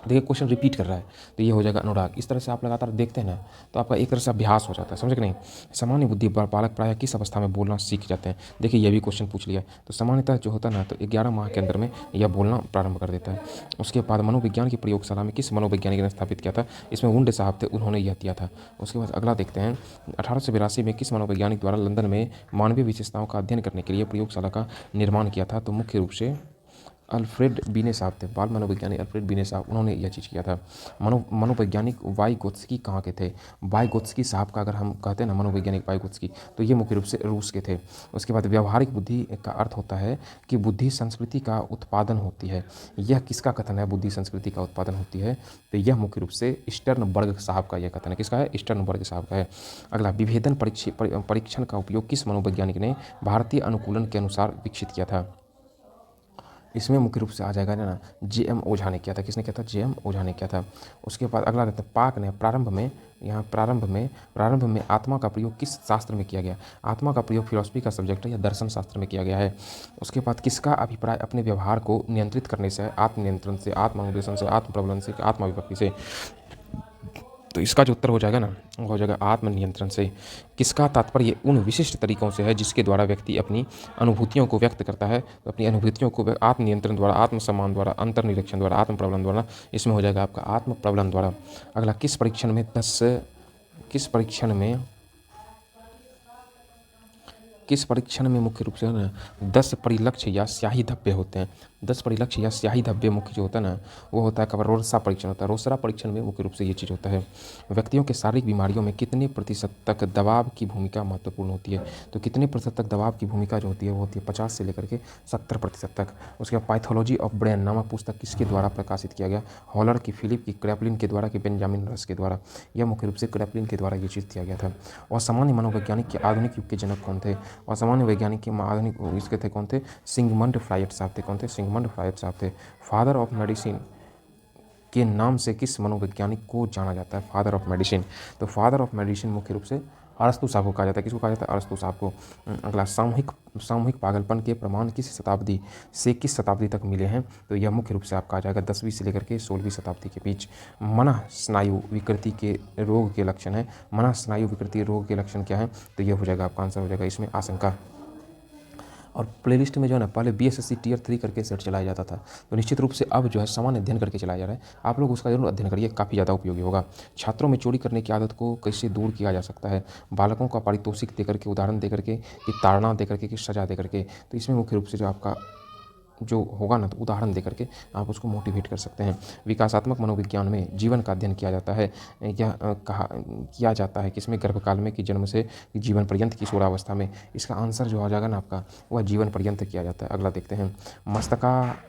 देखिए क्वेश्चन रिपीट कर रहा है, तो ये हो जाएगा अनुराग। इस तरह से आप लगातार देखते हैं ना, तो आपका एक तरह से अभ्यास हो जाता है, समझे कि नहीं। सामान्य बुद्धि बालक प्रायः किस अवस्था में बोलना सीख जाते हैं। देखिए ये भी क्वेश्चन पूछ लिया, तो सामान्यतः जो होता है ना, तो 11 माह के अंदर में यह बोलना प्रारंभ कर देता है। उसके बाद मनोविज्ञान की प्रयोगशाला में किस मनोवैज्ञानिक ने स्थापित किया था। इसमें वुंड साहब थे, उन्होंने यह किया था। उसके बाद अगला देखते हैं, 1882 में किस मनोवैज्ञानिक द्वारा लंदन में मानवीय विशेषताओं का अध्ययन करने के लिए प्रयोगशाला का निर्माण किया था। तो मुख्य रूप से अल्फ्रेड बीने साहब थे, बाल मनोवैज्ञानिक अल्फ्रेड बीने साहब, उन्होंने यह चीज़ किया था। मनोवैज्ञानिक वाइगोत्स्की कहाँ के थे। वाइगोत्स्की साहब का अगर हम कहते हैं ना मनोवैज्ञानिक वाइगोत्स्की, तो ये मुख्य रूप से रूस के थे। उसके बाद व्यवहारिक बुद्धि का अर्थ होता है कि बुद्धि संस्कृति का उत्पादन होती है। यह किसका कथन है, बुद्धि संस्कृति का उत्पादन होती है, तो यह मुख्य रूप से स्टर्नबर्ग साहब का यह कथन है। किसका है, स्टर्नबर्ग साहब का है। अगला, विभेदन परीक्षण का उपयोग किस मनोवैज्ञानिक ने भारतीय अनुकूलन के अनुसार विकसित किया था। इसमें मुख्य रूप से आ जाएगा ना, जे.एम. ओझा ने किया था। किसने किया था, जे.एम. ओझा ने किया था। उसके बाद अगला रहता है, पाक ने प्रारंभ में आत्मा का प्रयोग किस शास्त्र में किया गया। आत्मा का प्रयोग फिलॉसफी का सब्जेक्ट है या दर्शन शास्त्र में किया गया है। उसके बाद किसका अभिप्राय अपने व्यवहार को नियंत्रित करने से है, आत्मनियंत्रण से, आत्मानुदेशन से, आत्म प्रबंधन से, आत्माभिव्यक्ति से। तो इसका जो उत्तर हो जाएगा ना, वो हो जाएगा आत्मनियंत्रण से। किसका तात्पर्य उन विशिष्ट तरीकों से है जिसके द्वारा व्यक्ति अपनी अनुभूतियों को व्यक्त करता है। तो अपनी अनुभूतियों को आत्मनियंत्रण द्वारा, आत्मसम्मान द्वारा, अंतर्निरीक्षण द्वारा, आत्म प्रबलन द्वारा। इसमें हो जाएगा आपका आत्म प्रबलन द्वारा। अगला, किस परीक्षण में मुख्य रूप से ना 10 परिलक्ष्य या स्याही धब्बे होते हैं। 10 परिलक्ष्य या स्याही धब्बे मुख्य जो होता है ना, वो होता है कब, रोसरा परीक्षण होता है। रोसरा परीक्षण में मुख्य रूप से ये चीज़ होता है। व्यक्तियों के शारीरिक बीमारियों में कितने प्रतिशत तक दबाव की भूमिका महत्वपूर्ण होती है। तो कितने प्रतिशत तक दबाव की भूमिका जो होती है वो होती है 50 से लेकर के 70% तक। उसके बाद पैथोलॉजी ऑफ ब्रेन नामक पुस्तक किसके द्वारा प्रकाशित किया गया। हॉलर की, फिलिप की, क्रैपलिन के द्वारा, कि बेंजामिन रस के द्वारा। यह मुख्य रूप से क्रैपलिन के द्वारा ये चीज़ किया गया था। और सामान्य मनोवैज्ञानिक के आधुनिक युग के जनक कौन थे। और सामान्य वैज्ञानिक के आधुनिक इसके थे कौन थे, सिगमंड फ्रायड साहब थे। कौन थे, सिगमंड फ्रायड साहब थे। फादर ऑफ मेडिसिन के नाम से किस मनोवैज्ञानिक को जाना जाता है, फादर ऑफ मेडिसिन। तो फादर ऑफ मेडिसिन मुख्य रूप से अरस्तु साहब को कहा जाता है। किसको कहा जाता है, अरस्तु साहब को। अगला, सामूहिक पागलपन के प्रमाण किस शताब्दी से किस शताब्दी तक मिले हैं। तो यह मुख्य रूप से आपका आ जाएगा 10वीं से लेकर के 16वीं शताब्दी के बीच। मनः स्नायु विकृति के रोग के लक्षण है। मनः स्नायु विकृति रोग के लक्षण क्या है, तो यह हो जाएगा आपका आंसर हो जाएगा इसमें आशंका। और प्लेलिस्ट में जो है ना, पहले बीएसएससी टियर 3 करके सेट चलाया जाता था, तो निश्चित रूप से अब जो है सामान्य अध्ययन करके चलाया जा रहा है। आप लोग उसका जरूर अध्ययन करिए, काफ़ी ज़्यादा उपयोगी होगा। छात्रों में चोरी करने की आदत को कैसे दूर किया जा सकता है। बालकों का पारितोषिक देकर के, उदाहरण देकर के, कि ताड़ना देकर के, कि सजा देकर के। तो इसमें मुख्य रूप से जो आपका जो होगा ना, तो उदाहरण देकर के आप उसको मोटिवेट कर सकते हैं। विकासात्मक मनोविज्ञान में जीवन का अध्ययन किया जाता है। यह किया जाता है किसमें, गर्भकाल में, कि जन्म से जीवन पर्यंत, की किशोरावस्था में। इसका आंसर जो हो जाएगा ना आपका, वह जीवन पर्यंत किया जाता है। अगला देखते हैं,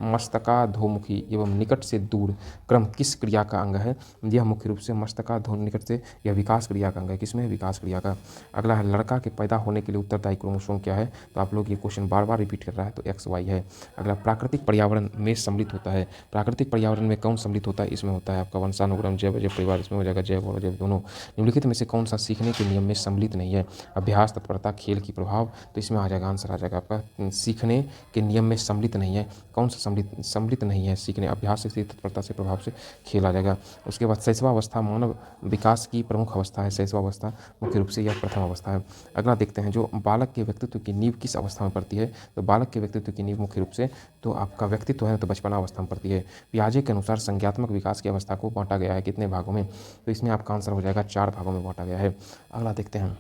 मस्तकाधोमुखी एवं निकट से दूर क्रम किस क्रिया का अंग है। यह मुख्य रूप से मस्तकाधो निकट से, यह विकास क्रिया का अंग है। किसमें, विकास क्रिया का। अगला है, लड़का के पैदा होने के लिए उत्तरदायी क्रोमोसोम क्या है। तो आप लोग ये क्वेश्चन बार बार रिपीट कर रहा है, तो XY है। अगला, प्राकृतिक पर्यावरण में सम्मिलित होता है। प्राकृतिक पर्यावरण में कौन सम्मिलित होता है, इसमें होता है आपका वंशानुक्रम, जैव परिवार। इसमें हो जाएगा जैव और जैव दोनों। निम्नलिखित में से कौन सा सीखने के नियम में सम्मिलित नहीं है। अभ्यास, तत्परता, खेल की प्रभाव। तो इसमें आ जाएगा आंसर, आ जाएगा आपका सीखने के नियम में सम्मिलित नहीं है। कौन सा सम्मिलित नहीं है, सीखने, अभ्यास से, तत्परता से, प्रभाव से, खेल आ जाएगा। उसके बाद शैशवावस्था मानव विकास की प्रमुख अवस्था है। शैशवावस्था मुख्य रूप से यह प्रथम अवस्था है। अगला देखते हैं, जो बालक के व्यक्तित्व की नींव किस अवस्था में पड़ती है। तो बालक के व्यक्तित्व की नींव मुख्य रूप से, तो आपका व्यक्तित्व है तो बचपना अवस्था में पड़ती है। पियाजे के अनुसार संज्ञात्मक विकास की अवस्था को बांटा गया है कितने भागों में। तो इसमें आपका आंसर हो जाएगा 4 भागों में बांटा गया है। अगला देखते हैं,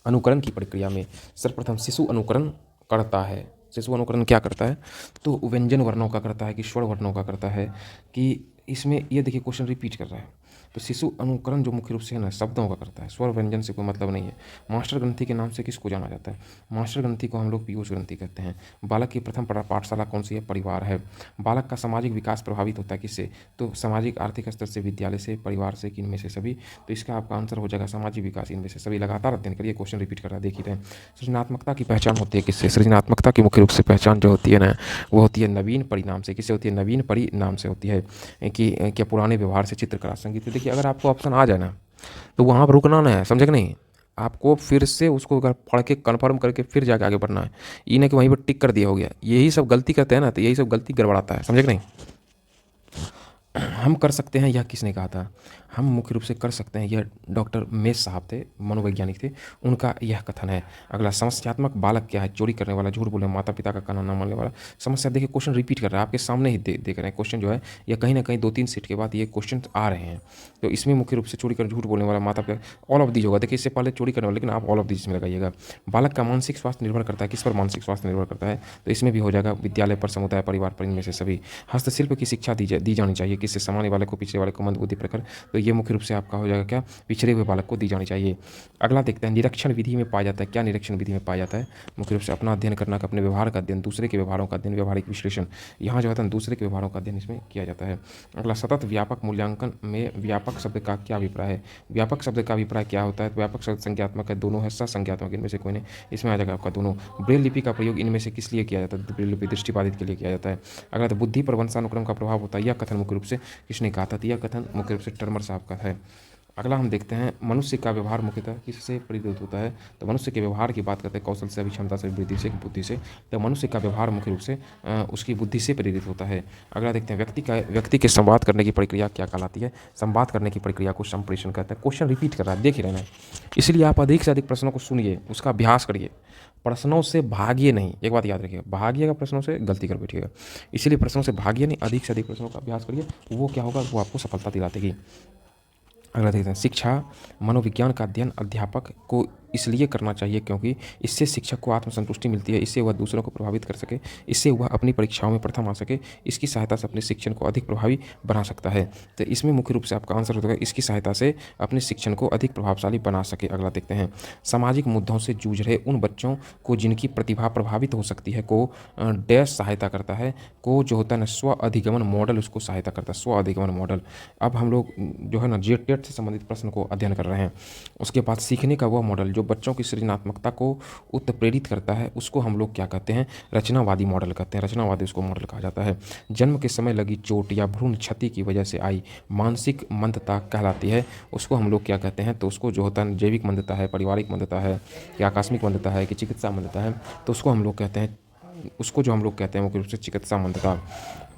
अनुकरण की प्रक्रिया में सर्वप्रथम शिशु अनुकरण करता है। शिशु अनुकरण क्या करता है, तो व्यंजन वर्णों का करता है, कि स्वर वर्णों का करता है, कि इसमें ये देखिए क्वेश्चन रिपीट कर रहा है। तो शिशु अनुकरण जो मुख्य रूप से है ना, शब्दों का करता है, स्वर व्यंजन से कोई मतलब नहीं है। मास्टर ग्रंथि के नाम से किसको जाना जाता है। मास्टर ग्रंथि को हम लोग पीयूष ग्रंथि कहते हैं। बालक की प्रथम पाठशाला कौन सी है, परिवार है। बालक का सामाजिक विकास प्रभावित होता है किससे, तो सामाजिक आर्थिक स्तर से, विद्यालय से, परिवार से, कि इनमें से सभी। तो इसका आपका आंसर हो जाएगा सामाजिक विकास, इनमें से सभी। लगातार अध्ययन करिए, क्वेश्चन रिपीट कर रहा है, देख ही रहे हैं। सृजनात्मकता की पहचान होती है किससे। सृजनात्मकता की मुख्य रूप से पहचान जो होती है ना, वो होती है नवीन परिणाम से। किससे होती है, नवीन परिणाम से होती है, कि क्या पुराने व्यवहार से, चित्रकला, संगीत। तो देखिए अगर आपको ऑप्शन आ जाए ना, तो वहाँ पर रुकना ना है, समझे कि नहीं। आपको फिर से उसको अगर पढ़ के कन्फर्म करके फिर जाके आगे बढ़ना है। ये नहीं कि वहीं पर टिक कर दिया हो गया। यही सब गलती करते हैं ना, तो यही सब गलती गड़बड़ाता है, समझे कि नहीं। हम कर सकते हैं, यह किसने कहा था? हम मुख्य रूप से कर सकते हैं, यह डॉक्टर मेस साहब थे, मनोवैज्ञानिक थे, उनका यह कथन है। अगला, समस्यात्मक बालक क्या है? चोरी करने वाला, झूठ बोलने, माता पिता का कहना न मानने वाला। समस्या देखिए, क्वेश्चन रिपीट कर रहा है, आपके सामने ही देख रहे हैं क्वेश्चन जो है, या कहीं ना कहीं 2-3 सीट के बाद ये क्वेश्चन आ रहे हैं। तो इसमें मुख्य रूप से चोरी कर, झूठ बोलने वाला, माता पिता, ऑल ऑफ दीज होगा। देखिए इससे पहले चोरी करने वाला, लेकिन आप ऑल ऑफ दीज में लगाइएगा। बालक का मानसिक स्वास्थ्य निर्भर करता है, किस पर मानसिक स्वास्थ्य निर्भर करता है? तो इसमें भी हो जाएगा विद्यालय पर, समुदाय, परिवार पर, इनमें से सभी। हस्तशिल्प की शिक्षा दी जानी चाहिए, किससे? सामान्य बालक को, पिछड़े वाले को, मंदबुद्धि प्रखर। तो ये मुख्य रूप से आपका हो जाएगा क्या? पिछड़े हुए बालक को दी जानी चाहिए। अगला देखते हैं, निरीक्षण विधि में पाया जाता है। क्या निरीक्षण विधि में पाया जाता है? मुख्य रूप से अपना अध्ययन करना, अपने व्यवहार का अध्ययन, दूसरे के व्यवहारों का अध्ययन, व्यवहारिक विश्लेषण। यहाँ जो है दूसरे के व्यवहारों का अध्ययन इसमें किया जाता है। अगला, सतत व्यापक मूल्यांकन में व्यापक शब्द का क्या अभिप्राय है? व्यापक शब्द का अभिप्राय क्या होता है? व्यापक शब्द संज्ञात्मक है, दोनों है, ससंज्ञात्मक, इनमें से कोई नहीं। इसमें आ जाएगा आपका दोनों। ब्रेल लिपि का प्रयोग इनमें से किस लिए किया जाता है? ब्रेल लिपि दृष्टिबाधित के लिए किया जाता है। अगला, तो बुद्धि पर वंशानुक्रम का प्रभाव होता है, यह कथन मुख्य रूप से किसने कहा था? तो यह कथन मुख्य रूप से टर्मर साहब का है। अगला हम देखते हैं, मनुष्य का व्यवहार मुख्यतः किससे प्रेरित होता है? तो मनुष्य के व्यवहार की बात करते हैं, कौशल से, अभिक्षमता से, वृद्धि से, बुद्धि से। तो मनुष्य का व्यवहार मुख्य रूप से उसकी बुद्धि से प्रेरित होता है। अगला देखते हैं, व्यक्ति के संवाद करने की प्रक्रिया क्या कहलाती है? संवाद करने की प्रक्रिया को संप्रेषण कहते हैं। क्वेश्चन रिपीट कर रहा है, देख ही रहना है, इसलिए आप अधिक से अधिक प्रश्नों को सुनिए, उसका अभ्यास करिए, प्रश्नों से भागिए नहीं। एक बात याद रखिएगा, भागिएगा प्रश्नों से, गलती कर बैठिएगा। इसलिए प्रश्नों से भागिए नहीं, अधिक से अधिक प्रश्नों का अभ्यास करिए, वो क्या होगा? वो आपको सफलता दिला देगी। अगला देखते हैं, शिक्षा मनोविज्ञान का अध्ययन अध्यापक को इसलिए करना चाहिए क्योंकि इससे शिक्षक को आत्मसंतुष्टि मिलती है, इससे वह दूसरों को प्रभावित कर सके, इससे वह अपनी परीक्षाओं में प्रथम आ सके, इसकी सहायता से अपने शिक्षण को अधिक प्रभावी बना सकता है। तो इसमें मुख्य रूप से आपका आंसर होगा, इसकी सहायता से अपने शिक्षण को अधिक प्रभावशाली बना सके। अगला देखते हैं, सामाजिक मुद्दों से जूझ रहे उन बच्चों को जिनकी प्रतिभा प्रभावित हो सकती है को डैश सहायता करता है, को जो होता है ना स्व अधिगमन मॉडल, उसको सहायता करता है, स्व अधिगमन मॉडल। अब हम लोग जो है ना जेटेट से संबंधित प्रश्न को अध्ययन कर रहे हैं। उसके बाद सीखने का वह मॉडल जो बच्चों की सृजनात्मकता को उत्प्रेरित करता है, उसको हम लोग क्या कहते हैं? रचनावादी मॉडल कहते हैं, रचनावादी उसको मॉडल कहा जाता है। जन्म के समय लगी चोट या भ्रूण क्षति की वजह से आई मानसिक मंदता कहलाती है, उसको हम लोग क्या कहते हैं? तो उसको जो होता है जैविक मंदता है, पारिवारिक मंदता है, कि आकस्मिक मंदता है, कि चिकित्सा मंदता है, तो उसको हम लोग कहते हैं, उसको जो हम लोग कहते हैं मुख्य रूप से चिकित्सा मंदता।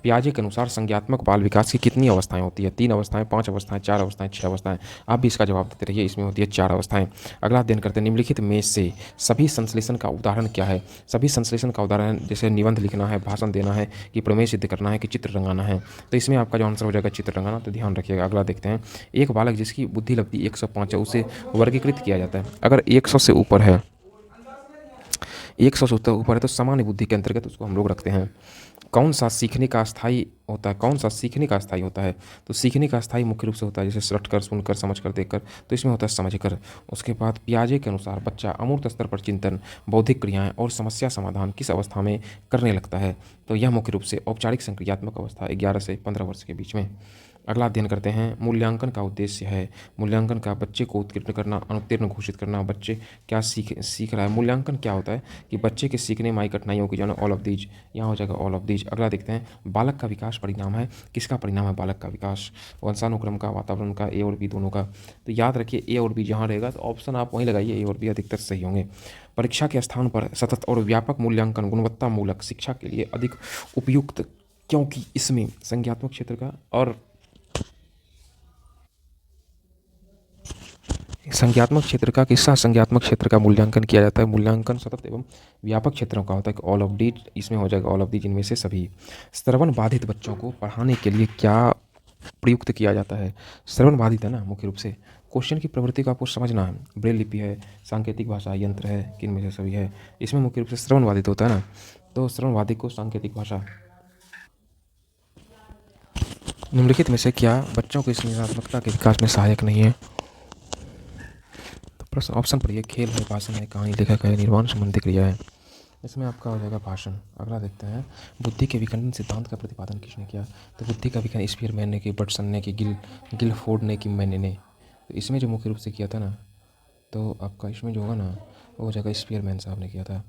पियाजे के अनुसार संज्ञात्मक बाल विकास की कितनी अवस्थाएं होती है? 3 अवस्थाएं, 5 अवस्थाएं, 4 अवस्थाएं, 6 अवस्थाएं। आप भी इसका जवाब देते रहिए, इसमें होती है 4 अवस्थाएं। अगला अध्ययन करते हैं, निम्नलिखित में से सभी संश्लेषण का उदाहरण क्या है? सभी संश्लेषण का उदाहरण जैसे निबंध लिखना है, भाषण देना है, कि प्रमेय सिद्ध करना है, कि चित्र रंगाना है। तो इसमें आपका जो आंसर हो जाएगा चित्र रंगाना, तो ध्यान रखिएगा। अगला देखते हैं, एक बालक जिसकी बुद्धि लब्धि 105 है उसे वर्गीकृत किया जाता है। अगर 100 से ऊपर है, 100 से ऊपर है तो सामान्य बुद्धि के अंतर्गत उसको हम लोग रखते हैं। कौन सा सीखने का स्थायी होता है? कौन सा सीखने का स्थायी होता है? तो सीखने का स्थायी मुख्य रूप से होता है जैसे रटकर, सुनकर, समझकर, देखकर, तो इसमें होता है समझकर। उसके बाद पियाजे के अनुसार बच्चा अमूर्त स्तर पर चिंतन, बौद्धिक क्रियाएं और समस्या समाधान किस अवस्था में करने लगता है? तो यह मुख्य रूप से औपचारिक संक्रियात्मक अवस्था 11 से 15 वर्ष के बीच में। अगला अध्ययन करते हैं, मूल्यांकन का उद्देश्य है। मूल्यांकन का बच्चे को उत्तीर्ण करना, अनुत्तीर्ण घोषित करना, बच्चे क्या सीख रहा है। मूल्यांकन क्या होता है? कि बच्चे के सीखने में आई कठिनाइयों की जानो, ऑल ऑफ दीज, यहाँ हो जाएगा ऑल ऑफ दीज। अगला देखते हैं, बालक का विकास परिणाम है, किसका परिणाम है? बालक का विकास, वंशानुक्रम का, वातावरण का, ए और बी दोनों का। तो याद रखिए ए और बी जहाँ रहेगा तो ऑप्शन आप वहीं लगाइए, ए और बी अधिकतर सही होंगे। परीक्षा के स्थान पर सतत और व्यापक मूल्यांकन गुणवत्तामूलक शिक्षा के लिए अधिक उपयुक्त, क्योंकि इसमें संज्ञात्मक क्षेत्र का और संज्ञात्मक क्षेत्र का, किस्सा संज्ञात्मक क्षेत्र का मूल्यांकन किया जाता है। मूल्यांकन सतत एवं व्यापक क्षेत्रों का होता है, ऑल ऑफ दीज, इसमें हो जाएगा ऑल ऑफ दीज, इनमें से सभी। श्रवण बाधित बच्चों को पढ़ाने के लिए क्या प्रयुक्त किया जाता है? श्रवण बाधित है ना मुख्य रूप से, क्वेश्चन की प्रवृत्ति को आपको समझना है। ब्रेल लिपि है, सांकेतिक भाषा, यंत्र है, किन में से सभी है? इसमें मुख्य रूप से श्रवण बाधित होता है ना, तो श्रवण बाधित को सांकेतिक भाषा। निम्नलिखित में से क्या बच्चों की सृजनात्मकता के विकास में सहायक नहीं है? प्रश्न ऑप्शन पढ़िए, खेल है, भाषण है, कहानी, लेखक है, निर्माण संबंधी क्रिया है। इसमें आपका हो जाएगा भाषण। अगला देखते हैं, बुद्धि के विखंडन सिद्धांत का प्रतिपादन किसने किया? तो बुद्धि का विखंडन स्पीयरमैन ने, की बटसन ने, की गिलफोर्ड ने, की मैने ने। तो इसमें जो मुख्य रूप से किया था ना, तो आपका इसमें जो होगा ना वो हो जाएगा स्पीयरमैन साहब ने किया था।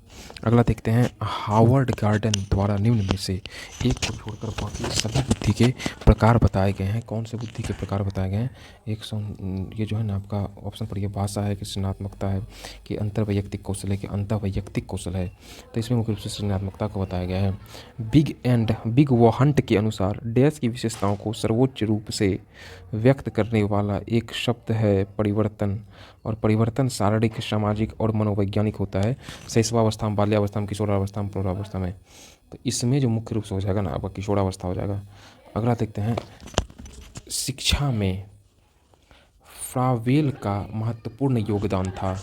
अगला देखते हैं, हावर्ड गार्डन द्वारा निम्न में से एक को छोड़कर बाकी सभी बुद्धि के प्रकार बताए गए हैं। कौन से बुद्धि के प्रकार बताए गए हैं? ये जो है ना आपका ऑप्शन पर, ये भाषा है कि सृजनात्मकता है कि अंतर्वैयक्तिक कौशल है कि अंतर्वैयक्तिक कौशल है। तो इसमें मुख्य रूप से सृजनात्मकता को बताया गया है। बिग व हंट के अनुसार डैश की विशेषताओं को सर्वोच्च रूप से व्यक्त करने वाला एक शब्द है परिवर्तन, और परिवर्तन शारीरिक, सामाजिक और मनोवैज्ञानिक होता है शैशवावस्था में, बाल्यावस्था में, किशोरावस्था में, प्रौढ़ावस्था में। तो इसमें जो मुख्य रूप से हो जाएगा ना आपका किशोरावस्था हो जाएगा। अगला देखते हैं, शिक्षा में फ्रावेल का महत्वपूर्ण योगदान था।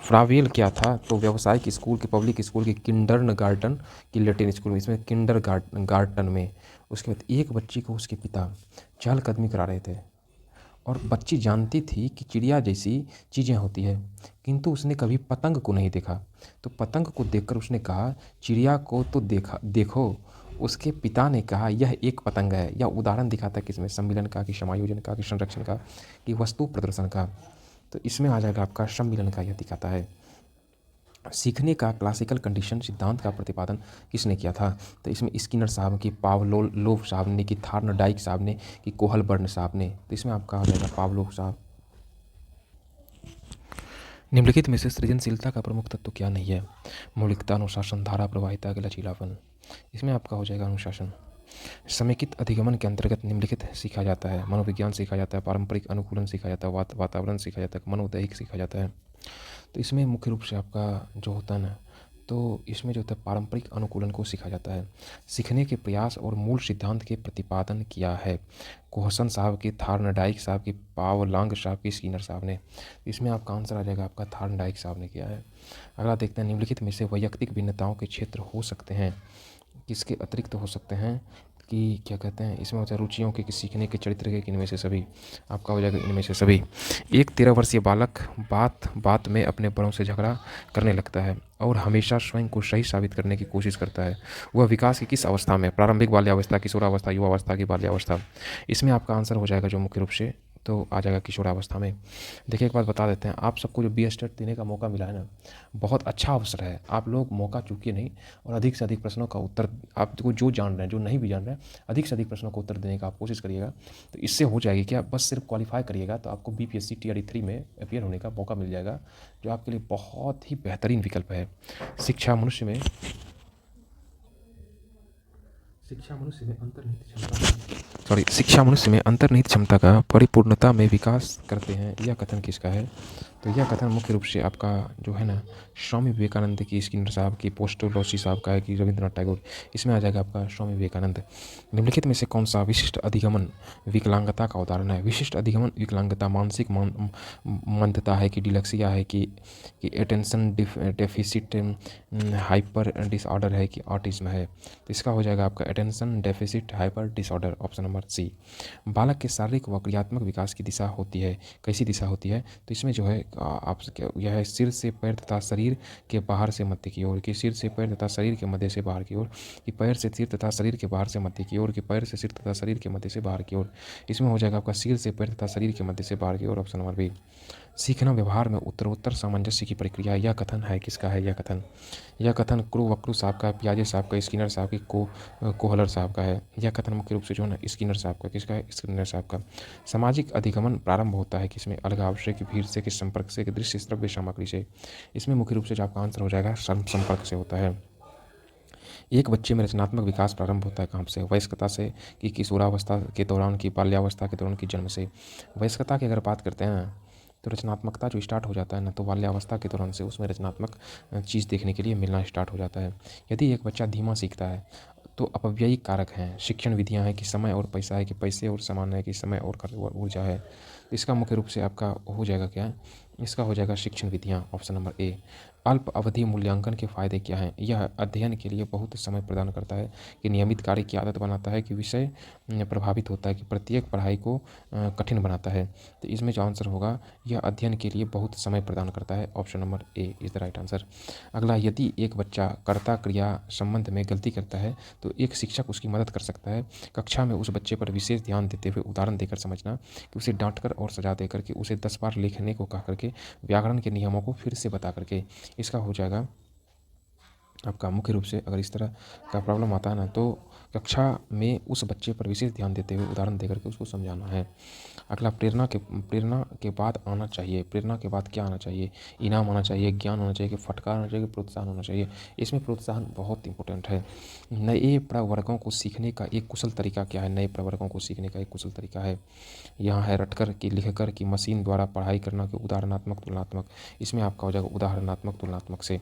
फ्रावेल क्या था? तो व्यावसायिक स्कूल के, पब्लिक स्कूल के, किंडरगार्टन की लैटिन स्कूल में, इसमें किंडरगार्टन में। उसके बाद एक बच्ची को उसके पिता चहलकदमी करा रहे थे और बच्ची जानती थी कि चिड़िया जैसी चीज़ें होती है, किंतु उसने कभी पतंग को नहीं देखा। तो पतंग को देखकर उसने कहा चिड़िया को तो देखो। उसके पिता ने कहा यह एक पतंग है। यह उदाहरण दिखाता है किसमें? सम्मिलन का, कि समायोजन का, कि संरक्षण का, कि वस्तु प्रदर्शन का। तो इसमें आ जाएगा आपका सम्मिलन का, यह दिखाता है। सीखने का क्लासिकल कंडीशन सिद्धांत का प्रतिपादन किसने किया था? तो इसमें स्किनर साहब की, पावलोव साहब ने, कि थार्नडाइक साहब ने, कि कोहलबर्न साहब ने। तो इसमें आपका आ जाएगा पावलोव साहब। निम्नलिखित में से सृजनशीलता का प्रमुख तत्व क्या नहीं है? मौलिकता, अनुशासन, धारा प्रवाहिता, लचीलापन। इसमें आपका हो जाएगा अनुशासन। समेकित अधिगमन के अंतर्गत निम्नलिखित सीखा जाता है। मनोविज्ञान सीखा जाता है, पारंपरिक अनुकूलन सीखा जाता है, वातावरण सीखा जाता है, मनोदैहिक सीखा जाता है। तो इसमें मुख्य रूप से आपका जो होता है ना, तो इसमें जो होता है पारंपरिक अनुकूलन को सीखा जाता है। सीखने के प्रयास और मूल सिद्धांत के प्रतिपादन किया है कोहसन साहब की, थार्नडाइक साहब की, पावलांग साहब की, स्किनर साहब ने। इसमें आपका आंसर आ जाएगा आपका थार्नडाइक साहब ने किया है। अगला देखते हैं, निम्नलिखित में से वैयक्तिक भिन्नताओं के क्षेत्र हो सकते हैं, किसके अतिरिक्त हो सकते हैं, कि क्या कहते हैं? इसमें होता है रुचियों के, कि सीखने के, चरित्र के, कि इनमें से सभी। आपका हो जाएगा इनमें से सभी। एक 13 वर्षीय बालक बात बात में अपने बड़ों से झगड़ा करने लगता है और हमेशा स्वयं को सही साबित करने की कोशिश करता है। वह विकास की किस अवस्था में? प्रारंभिक बाल्यावस्था, किशोरावस्था, युवावस्था की बाल्यावस्था। इसमें आपका आंसर हो जाएगा जो मुख्य रूप से तो आ जाएगा किशोरावस्था में। देखिए एक बात बता देते हैं, आप सबको जो BA देने का मौका मिला है ना, बहुत अच्छा अवसर है। आप लोग मौका चूकिए नहीं और अधिक से अधिक प्रश्नों का उत्तर, आपको जो जान रहे हैं, जो नहीं भी जान रहे हैं, अधिक से अधिक प्रश्नों का उत्तर देने का आप कोशिश करिएगा। तो इससे हो जाएगी क्या, बस सिर्फ क्वालिफाई करिएगा तो आपको BPSC TRE 3 में अपीयर होने का मौका मिल जाएगा, जो आपके लिए बहुत ही बेहतरीन विकल्प है। शिक्षा मनुष्य में शिक्षा मनुष्य में अंतर्निहित क्षमता का परिपूर्णता में विकास करते हैं। यह कथन किसका है? तो यह कथन मुख्य रूप से आपका जो है ना स्वामी विवेकानंद की, स्किनर साहब की, पोस्टोलॉसी साहब का है, कि रविंद्रनाथ टैगोर। इसमें आ जाएगा आपका स्वामी विवेकानंद। निम्नलिखित में से कौन सा विशिष्ट अधिगमन विकलांगता का उदाहरण है? विशिष्ट अधिगमन विकलांगता मानसिक मंदता है, कि डिलेक्सिया है, कि अटेंशन डेफिसिट हाइपर डिसऑर्डर है, कि ऑटिज्म है। तो इसका हो जाएगा आपका attention deficit hyper disorder, option number C. बालक के शारीरिक व क्रियात्मक विकास की दिशा होती है, कैसी दिशा होती है? तो इसमें जो है आप यह है सिर से पैर तथा शरीर के बाहर से मध्य की ओर, कि सिर से पैर तथा शरीर के मध्य से बाहर की ओर, कि पैर से सिर तथा शरीर के बाहर से मध्य की ओर, कि पैर से सिर तथा शरीर के मध्य से बाहर की ओर। इसमें हो जाएगा आपका सिर से पैर तथा शरीर के मध्य से बाहर की ओर, ऑप्शन नंबर बी। सीखना व्यवहार में उत्तरोत्तर सामंजस्य की प्रक्रिया, यह कथन है किसका है? यह कथन क्रू साहब का, पियाजे साहब का, स्किनर साहब की, कोहलर साहब का है। यह कथन मुख्य रूप से जो है ना स्किनर साहब का, किसका है? स्किनर साहब का। सामाजिक अधिगमन प्रारंभ होता है किसमें? अलगाव से, कि भीड़ से, कि संपर्क से, कि दृश्य श्रव्य सामग्री से। इसमें मुख्य रूप से जो आपका आंसर हो जाएगा संपर्क से होता है। एक बच्चे में रचनात्मक विकास प्रारंभ होता है कहाँ से? वयस्कता से, कि किशोरावस्था के दौरान, की बाल्यावस्था के दौरान, की जन्म से। वयस्कता की अगर बात करते हैं तो रचनात्मकता जो स्टार्ट हो जाता है ना, तो बाल्यावस्था के दौरान से उसमें रचनात्मक चीज़ देखने के लिए मिलना स्टार्ट हो जाता है। यदि एक बच्चा धीमा सीखता है तो अपव्ययी कारक हैं, शिक्षण विधियां हैं, कि समय और पैसा है, कि पैसे और सामान है, कि समय और ऊर्जा है। तो इसका मुख्य रूप से आपका हो जाएगा क्या? इसका हो जाएगा शिक्षण विधियाँ, ऑप्शन नंबर ए। अल्प अवधि मूल्यांकन के फायदे क्या हैं? यह अध्ययन के लिए बहुत समय प्रदान करता है, कि नियमित कार्य की आदत बनाता है, कि विषय प्रभावित होता है, कि प्रत्येक पढ़ाई को कठिन बनाता है। तो इसमें जो आंसर होगा, यह अध्ययन के लिए बहुत समय प्रदान करता है, option number A is the right answer. अगला, यदि एक बच्चा कर्ता क्रिया संबंध में गलती करता है तो एक शिक्षक उसकी मदद कर सकता है। कक्षा में उस बच्चे पर विशेष ध्यान देते हुए उदाहरण देकर समझना, कि उसे डांटकर और सजा देकर के उसे 10 बार लिखने को कह करके व्याकरण के नियमों को फिर से बता करके। इसका हो जाएगा आपका मुख्य रूप से अगर इस तरह का प्रॉब्लम आता है ना, तो कक्षा में उस बच्चे पर विशेष ध्यान देते हुए उदाहरण देकर के उसको समझाना है। अगला प्रेरणा के बाद आना चाहिए। प्रेरणा के बाद क्या आना चाहिए? इनाम आना चाहिए, ज्ञान होना चाहिए, कि फटकार होना चाहिए, कि प्रोत्साहन होना चाहिए। इसमें प्रोत्साहन बहुत इंपॉर्टेंट है। नए प्रवर्गों को सीखने का एक कुशल तरीका क्या है? नए प्रवर्गों को सीखने का एक कुशल तरीका है, यहाँ है रटकर कि लिखकर कि मशीन द्वारा पढ़ाई करना, कि उदाहरणात्मक तुलनात्मक। इसमें आपका हो जाएगा उदाहरणात्मक तुलनात्मक से।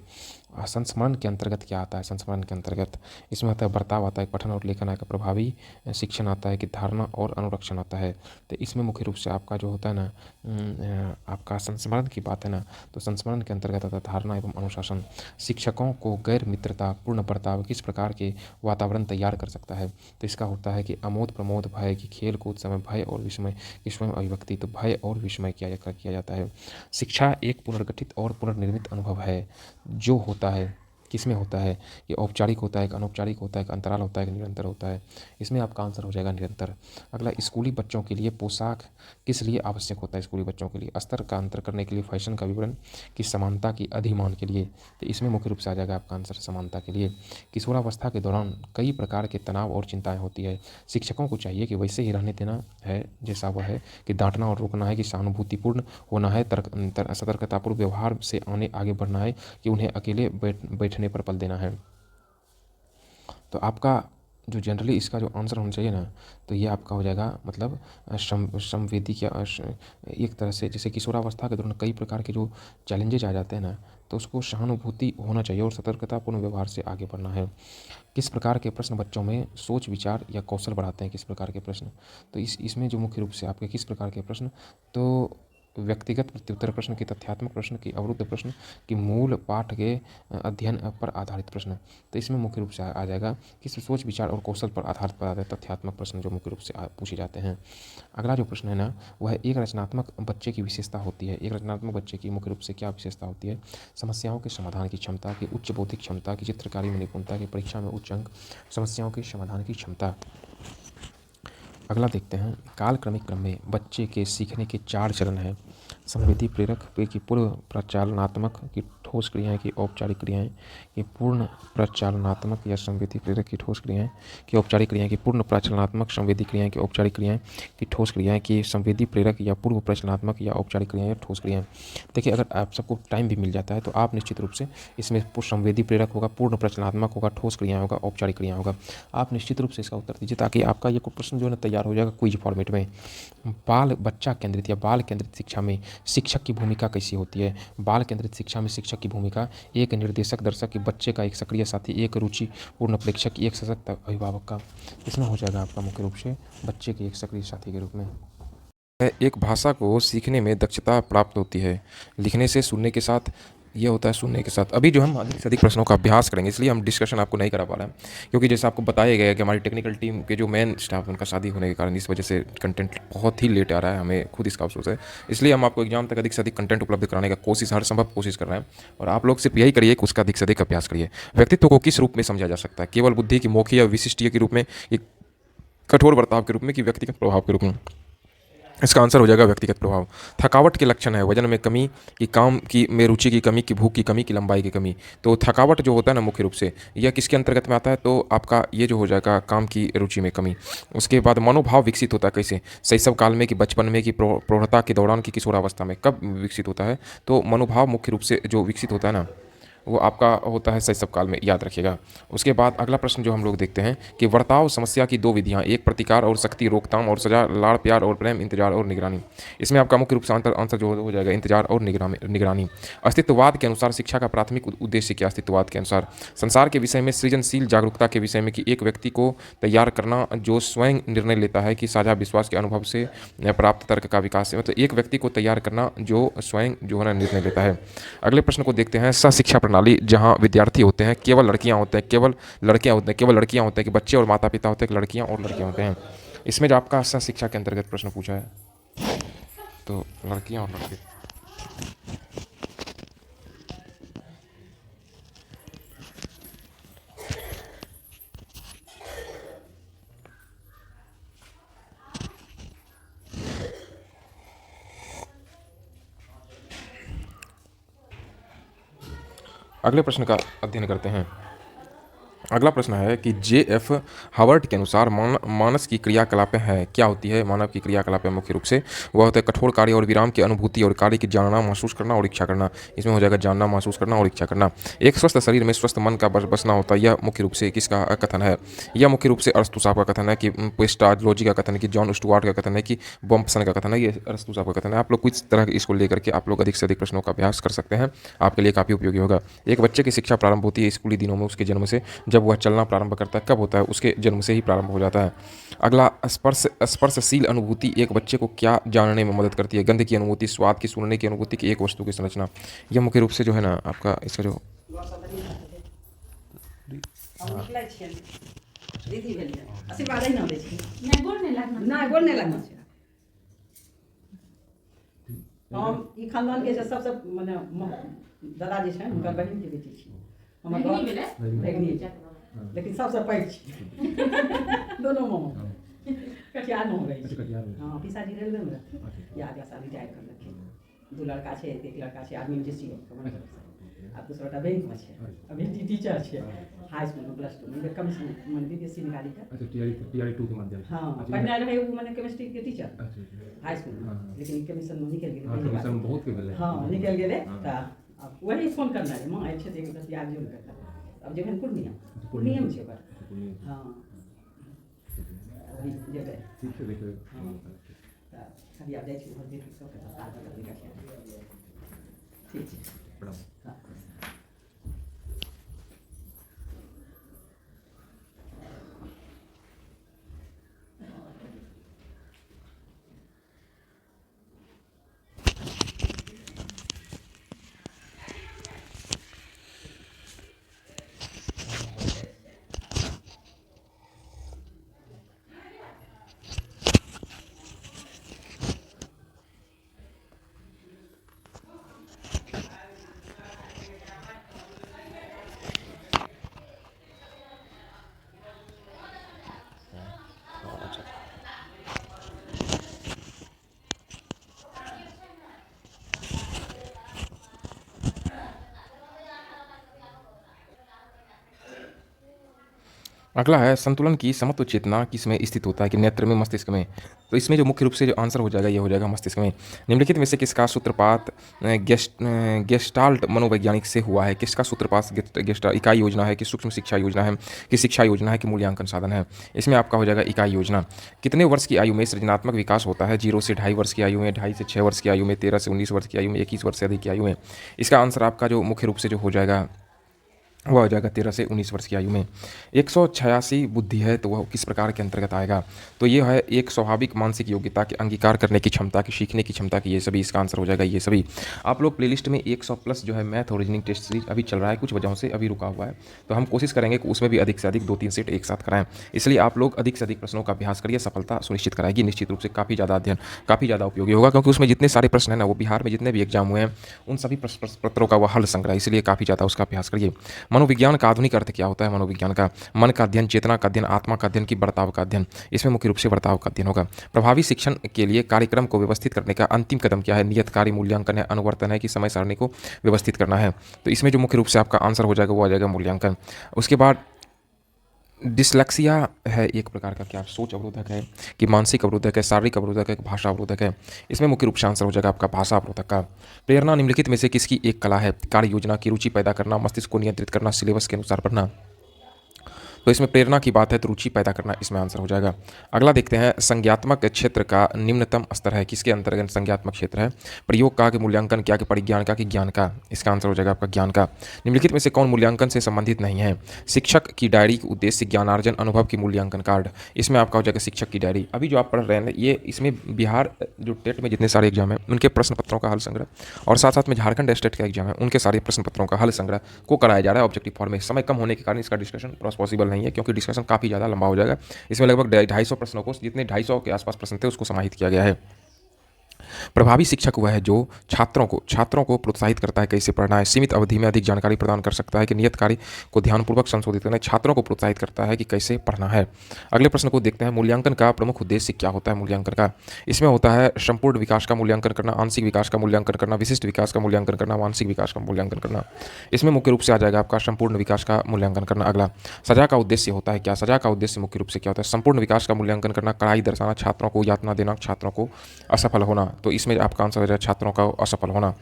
संस्मरण के अंतर्गत क्या आता है? संस्मरण के अंतर्गत इसमें आता है बर्ताव आता है, पठन और लेखन आता है, प्रभावी शिक्षण आता है, कि धारणा और अनुरक्षण आता है। तो इसमें मुख्य रूप से आपका जो होता है ना, आपका संस्मरण की बात है ना, तो संस्मरण के अंतर्गत आता है धारणा एवं अनुशासन। शिक्षकों को गैर मित्रता पूर्ण बर्ताव किस प्रकार के वातावरण तैयार कर सकता है? तो इसका होता है कि आमोद प्रमोद भय, की खेल कूद समय भय और विस्मय की स्वयं अभिव्यक्ति। तो भय और विस्मय किया जाता है। शिक्षा एक पुनर्गठित और पुनर्निर्मित अनुभव है, जो होता है किसमें होता है? ये औपचारिक होता है, एक अनौपचारिक होता है, एक अंतराल होता है, एक निरंतर होता है। इसमें आपका आंसर हो जाएगा निरंतर। अगला, स्कूली बच्चों के लिए पोशाक किस लिए आवश्यक होता है? स्कूली बच्चों के लिए स्तर का अंतर करने के लिए, फैशन का विवरण, की समानता की अधिमान के लिए। तो इसमें मुख्य रूप से आ जाएगा आपका आंसर समानता के लिए। किशोरावस्था के दौरान कई प्रकार के तनाव और चिंताएं होती है। शिक्षकों को चाहिए कि वैसे ही रहने देना है जैसा वह है, कि डांटना और रोकना है, कि सहानुभूतिपूर्ण होना है, सतर्कतापूर्ण व्यवहार से आगे बढ़ना है, कि उन्हें अकेले बैठने पर बल देना है। तो आपका जो जनरली इसका जो आंसर होना चाहिए ना, तो ये आपका हो जाएगा मतलब संवेदी क्या एक तरह से, जैसे किशोरावस्था के दौरान कई प्रकार के जो चैलेंजेज आ जाते हैं ना, तो उसको सहानुभूति होना चाहिए और सतर्कतापूर्ण व्यवहार से आगे बढ़ना है। किस प्रकार के प्रश्न बच्चों में सोच विचार या कौशल बढ़ाते हैं? किस प्रकार के प्रश्न? तो इसमें जो मुख्य रूप से आपके किस प्रकार के प्रश्न, तो व्यक्तिगत प्रत्युत्तर प्रश्न, की तथ्यात्मक प्रश्न, की अवरुद्ध प्रश्न, की मूल पाठ के अध्ययन पर आधारित प्रश्न। तो इसमें मुख्य रूप से आ जाएगा किस सोच विचार और कौशल पर आधारित तथ्यात्मक प्रश्न जो मुख्य रूप से पूछे जाते हैं। अगला जो प्रश्न है ना, वह एक रचनात्मक बच्चे की विशेषता होती है। एक रचनात्मक बच्चे की मुख्य रूप से क्या विशेषता होती है? समस्याओं के समाधान की क्षमता, की उच्च बौद्धिक क्षमता, की चित्रकारी में निपुणता, की परीक्षा में उच्च अंक, समस्याओं के समाधान की क्षमता। अगला देखते हैं, कालक्रमिक क्रम में बच्चे के सीखने के 4 चरण हैं। संवेदी प्रेरक, की पूर्व प्रचालनात्मक, की ठोस क्रियाएं, की औपचारिक क्रियाएं, की पूर्ण प्रचालनात्मक या संवेदी प्रेरक, की ठोस क्रियाएं, की औपचारिक क्रियाएं, की पूर्ण प्रचालनात्मक, संवेदी क्रियाएं, की औपचारिक क्रियाएं, की ठोस क्रियाएं, की संवेदी प्रेरक या पूर्व प्रचालनात्मक या औपचारिक क्रियाएं या ठोस क्रियाएं। देखिए, अगर आप सबको टाइम भी मिल जाता है तो आप निश्चित रूप से इसमें संवेदी प्रेरक होगा, पूर्ण प्रचालनात्मक होगा, ठोस क्रियाएं होगा, औपचारिक क्रिया होगा। आप निश्चित रूप से इसका उत्तर दीजिए, ताकि आपका ये प्रश्न जो है ना तैयार हो जाएगा क्विज फॉर्मेट में। बच्चा केंद्रित या बाल केंद्रित शिक्षा में शिक्षक की भूमिका कैसी होती है? बाल केंद्रित शिक्षा में शिक्षक की भूमिका, एक निर्देशक दर्शक, की बच्चे का एक सक्रिय साथी, एक रुचिपूर्ण प्रेक्षक, एक सशक्त अभिभावक का। इसमें हो जाएगा आपका मुख्य रूप से बच्चे के एक सक्रिय साथी के रूप में। एक भाषा को सीखने में दक्षता प्राप्त होती है लिखने से, सुनने के साथ। ये होता है सुनने के साथ। अभी जो हम अधिक से अधिक प्रश्नों का अभ्यास करेंगे, इसलिए हम डिस्कशन आपको नहीं करा पा रहे हैं, क्योंकि जैसे आपको बताया गया कि हमारी टेक्निकल टीम के जो मेन स्टाफ उनका शादी होने के कारण इस वजह से कंटेंट बहुत ही लेट आ रहा है। हमें खुद इसका अफसोस है। इसलिए हम आपको एग्जाम तक अधिक से अधिक कंटेंट उपलब्ध कराने का कोशिश, हर संभव कोशिश कर रहे हैं। और आप लोग सिर्फ यही करिए कि उसका अधिक से अधिक अभ्यास करिए। व्यक्तित्व को किस रूप में समझा जा सकता है? केवल बुद्धि की, मौखिक या विशिष्ट के रूप में, कठोर बर्ताव के रूप में, कि व्यक्तिगत प्रभाव के रूप में? इसका आंसर हो जाएगा व्यक्तिगत प्रभाव। थकावट के लक्षण है वजन में कमी, की काम की में रुचि की कमी, की भूख की कमी, की लंबाई की कमी। तो थकावट जो होता है ना, मुख्य रूप से यह किसके अंतर्गत में आता है? तो आपका ये जो हो जाएगा काम की रुचि में कमी। उसके बाद मनोभाव विकसित होता है कैसे? शैशव काल में, कि बचपन में, कि प्रौढ़ता के दौरान, की किशोरावस्था में? कब विकसित होता है? तो मनोभाव मुख्य रूप से जो विकसित होता है ना, वो आपका होता है शैशव काल में, याद रखिएगा। उसके बाद अगला प्रश्न जो हम लोग देखते हैं कि वर्ताव समस्या की 2 विधियां, एक प्रतिकार और सख्ती, रोकथाम और सजा, लाड़ प्यार और प्रेम, इंतजार और निगरानी। इसमें आपका मुख्य रूप से आंसर जो हो जाएगा इंतजार और निगरानी। अस्तित्ववाद के अनुसार शिक्षा का प्राथमिक उद्देश्य क्या? अस्तित्ववाद के अनुसार संसार के विषय में सृजनशील जागरूकता के विषय में, कि एक व्यक्ति को तैयार करना जो स्वयं निर्णय लेता है, कि साझा विश्वास के अनुभव से प्राप्त तर्क का विकास है। मतलब एक व्यक्ति को तैयार करना जो स्वयं जो है ना निर्णय लेता है। अगले प्रश्न को देखते हैं, शिक्षा प्रणाली जहां विद्यार्थी होते हैं केवल लड़कियां होते हैं, केवल लड़कियां होते हैं, केवल लड़कियां होते हैं, कि बच्चे और माता पिता होते हैं, लड़कियां और लड़के होते हैं? इसमें जो आपका शिक्षा के अंतर्गत प्रश्न पूछा है, तो लड़कियां और लड़के। अगले प्रश्न का अध्ययन करते हैं। अगला प्रश्न है कि जे.एफ. हावर्ट के अनुसार मानस की क्रियाकलापें हैं, क्या होती है मानव की क्रियाकलापें? मुख्य रूप से वह होता है कठोर कार्य और विराम की अनुभूति और कार्य की जानना, महसूस करना और इच्छा करना। इसमें हो जाएगा जानना, महसूस करना और इच्छा करना। एक स्वस्थ शरीर में स्वस्थ मन का बसना होता है, यह मुख्य रूप से किसका कथन है? यह मुख्य रूप से अरस्तु साहब का कथन है, कि पेस्टालोजी का कथन है, कि जॉन स्टुअर्ट का कथन है, कि बॉम्पसन का कथन है। ये अरस्तु साहब का कथन है। आप लोग किस तरह इसको लेकर के आप लोग अधिक से अधिक प्रश्नों का अभ्यास कर सकते हैं, आपके लिए काफ़ी उपयोगी होगा। एक बच्चे की शिक्षा प्रारंभ होती है स्कूली दिनों में, उसके जन्म से। जब वह चलना प्रारंभ करता है, कब होता है? उसके जन्म से ही प्रारंभ हो जाता है। अगला, स्पर्शशील अनुभूति एक बच्चे को क्या जानने में मदद करती है? गंध की अनुभूति, स्वाद की, सुनने की अनुभूति, की एक वस्तु की संरचना। यह मुख्य रूप से जो है ना आपका इसका जो ई खानदान के सबसे माने दादा जी छनि हुनकर बहिन के बेटी छी, हमर भगिनी, लेकिन सबसे पैघ छी दोनों मामा कटिहार में हो गई। हाँ, पिताजी रेलवे में रहते, या आगे साल रिटायर कर रखे। दो लड़का है, एक लड़का है आर्मी में जेसी अब दूसरा बैंक में है, अभी टीचर है हाई स्कूल में प्लस 2 में कमीशन मैंने बीपीएससी निकाली का। अच्छा, टीआरई 2 के माध्यम से। हाँ, पढ़ने रहे वो मैंने केमिस्ट्री के टीचर हाई स्कूल में, लेकिन कमीशन में निकल गए। हां, कमीशन बहुत के भेले। हाँ, निकल गए त अब वही फोन करना है मां अच्छे देख 10 याद जो करता। अब जखन पूर्णिया में छै पर। हां, अभी जगह ठीक है, देखो। हां, अभी आ जाए छी घर देख सब के साथ कर देगा। ठीक है, प्रणाम। हां। अगला है संतुलन की समत्व चेतना किसमें स्थित होता है? कि नेत्र में, मस्तिष्क में। तो इसमें जो मुख्य रूप से जो आंसर हो जाएगा ये हो जाएगा मस्तिष्क में। निम्नलिखित में से किसका सूत्रपात गेस्टाल्ट मनोवैज्ञानिक से हुआ है? किसका सूत्रपात इकाई योजना है, कि सूक्ष्म शिक्षा योजना है, कि शिक्षा योजना है, कि मूल्यांकन साधन है? इसमें आपका हो जाएगा इकाई योजना। कितने वर्ष की आयु में सृजनात्मक विकास होता है? 0 से 2.5 वर्ष की आयु में, 2.5 से 6 वर्ष की आयु में, 13 से 19 वर्ष की आयु में, 21 वर्ष से अधिक की आयु में। इसका आंसर आपका जो मुख्य रूप से जो हो जाएगा वह हो जाएगा 13 से 19 वर्ष की आयु में। 186 बुद्धि है तो वह किस प्रकार के अंतर्गत आएगा? तो ये है एक स्वाभाविक मानसिक योग्यता के अंगीकार करने की क्षमता, की सीखने की क्षमता की, ये सभी इसका आंसर हो जाएगा ये सभी। आप लोग प्लेलिस्ट में 100 प्लस जो है मैथ और रीजनिंग टेस्ट सीरीज अभी चल रहा है, कुछ वजहों से अभी रुका हुआ है, तो हम कोशिश करेंगे कि उसमें भी अधिक से अधिक 2-3 सेट एक साथ कराएं। इसलिए आप लोग अधिक से अधिक प्रश्नों का अभ्यास करिए, सफलता सुनिश्चित कराएगी निश्चित रूप से। काफ़ी ज़्यादा अध्ययन, काफ़ी ज़्यादा उपयोगी होगा, क्योंकि उसमें जितने सारे प्रश्न हैं ना, वो बिहार में जितने भी एग्जाम हुए हैं उन सभी पत्रों का वह हल संग्रह, इसलिए काफ़ी ज़्यादा उसका अभ्यास करिए। मनोविज्ञान का आधुनिक अर्थ क्या होता है? मनोविज्ञान का मन का अध्ययन, चेतना का अध्ययन, आत्मा का अध्ययन, की बर्ताव का अध्ययन। इसमें मुख्य रूप से बर्ताव का अध्ययन होगा। प्रभावी शिक्षण के लिए कार्यक्रम को व्यवस्थित करने का अंतिम कदम क्या है? नियत कार्य, मूल्यांकन है, अनुवर्तन है, कि समय सारणी को व्यवस्थित करना है? तो इसमें जो मुख्य रूप से आपका आंसर हो जाएगा वो आ जाएगा मूल्यांकन। उसके बाद डिसलेक्सिया है एक प्रकार का, क्या सोच अवरोधक है, कि मानसिक अवरोधक है, शारीरिक अवरोधक है, भाषा अवरोधक है? इसमें मुख्य रूप से आंसर हो जाएगा आपका भाषा अवरोधक का। प्रेरणा निम्नलिखित में से किसकी एक कला है? कार्य योजना की, रुचि पैदा करना, मस्तिष्क को नियंत्रित करना, सिलेबस के अनुसार पढ़ना। तो इसमें प्रेरणा की बात है तो रुचि पैदा करना इसमें आंसर हो जाएगा। अगला देखते हैं, संज्ञात्मक क्षेत्र का निम्नतम स्तर है, किसके अंतर्गत संज्ञात्मक क्षेत्र है? प्रयोग का, कि मूल्यांकन क्या, कि परिज्ञान का, कि ज्ञान का? इसका आंसर हो जाएगा आपका ज्ञान का। निम्नलिखित में से कौन मूल्यांकन से संबंधित नहीं है? शिक्षक की डायरी के उद्देश्य, ज्ञानार्जन, अनुभव, की मूल्यांकन कार्ड? इसमें आपका हो जाएगा शिक्षक की डायरी। अभी जो आप पढ़ रहे हैं ये, इसमें बिहार जो टेट में जितने सारे एग्जाम हैं उनके प्रश्न पत्रों का हल संग्रह, और साथ साथ में झारखंड स्टेट का एग्जाम है उनके सारे प्रश्न पत्रों का हल संग्रह को कराया जा रहा है ऑब्जेक्टिव फॉर्म में। समय कम होने के कारण इसका डिस्कशन पॉसिबल नहीं है, क्योंकि डिस्कशन काफ़ी ज़्यादा लंबा हो जाएगा। इसमें लगभग 250 प्रश्नों को, जितने 250 के आसपास प्रश्न थे उसको समाहित किया गया है। प्रभावी शिक्षक वह है जो छात्रों को प्रोत्साहित करता है कैसे पढ़ना है, सीमित अवधि में अधिक जानकारी प्रदान कर सकता है कि नियत कार्य को ध्यानपूर्वक संशोधित करना है, छात्रों को प्रोत्साहित करता है कि कैसे पढ़ना है। अगले प्रश्न को देखते हैं, मूल्यांकन का प्रमुख उद्देश्य क्या होता है मूल्यांकन का। इसमें होता है संपूर्ण विकास का मूल्यांकन करना, आंशिक विकास का मूल्यांकन करना, विशिष्ट विकास का मूल्यांकन करना, मानसिक विकास का मूल्यांकन करना। इसमें मुख्य रूप से आ जाएगा आपका संपूर्ण विकास का मूल्यांकन करना। अगला, सजा का उद्देश्य होता है क्या। सजा का उद्देश्य मुख्य रूप से क्या होता है, संपूर्ण विकास का मूल्यांकन करना, कड़ाई दर्शाना, छात्रों को यातना देना, छात्रों को असफल होना। तो इसमें आपका आंसर हो जाएगा छात्रों का असफल होना।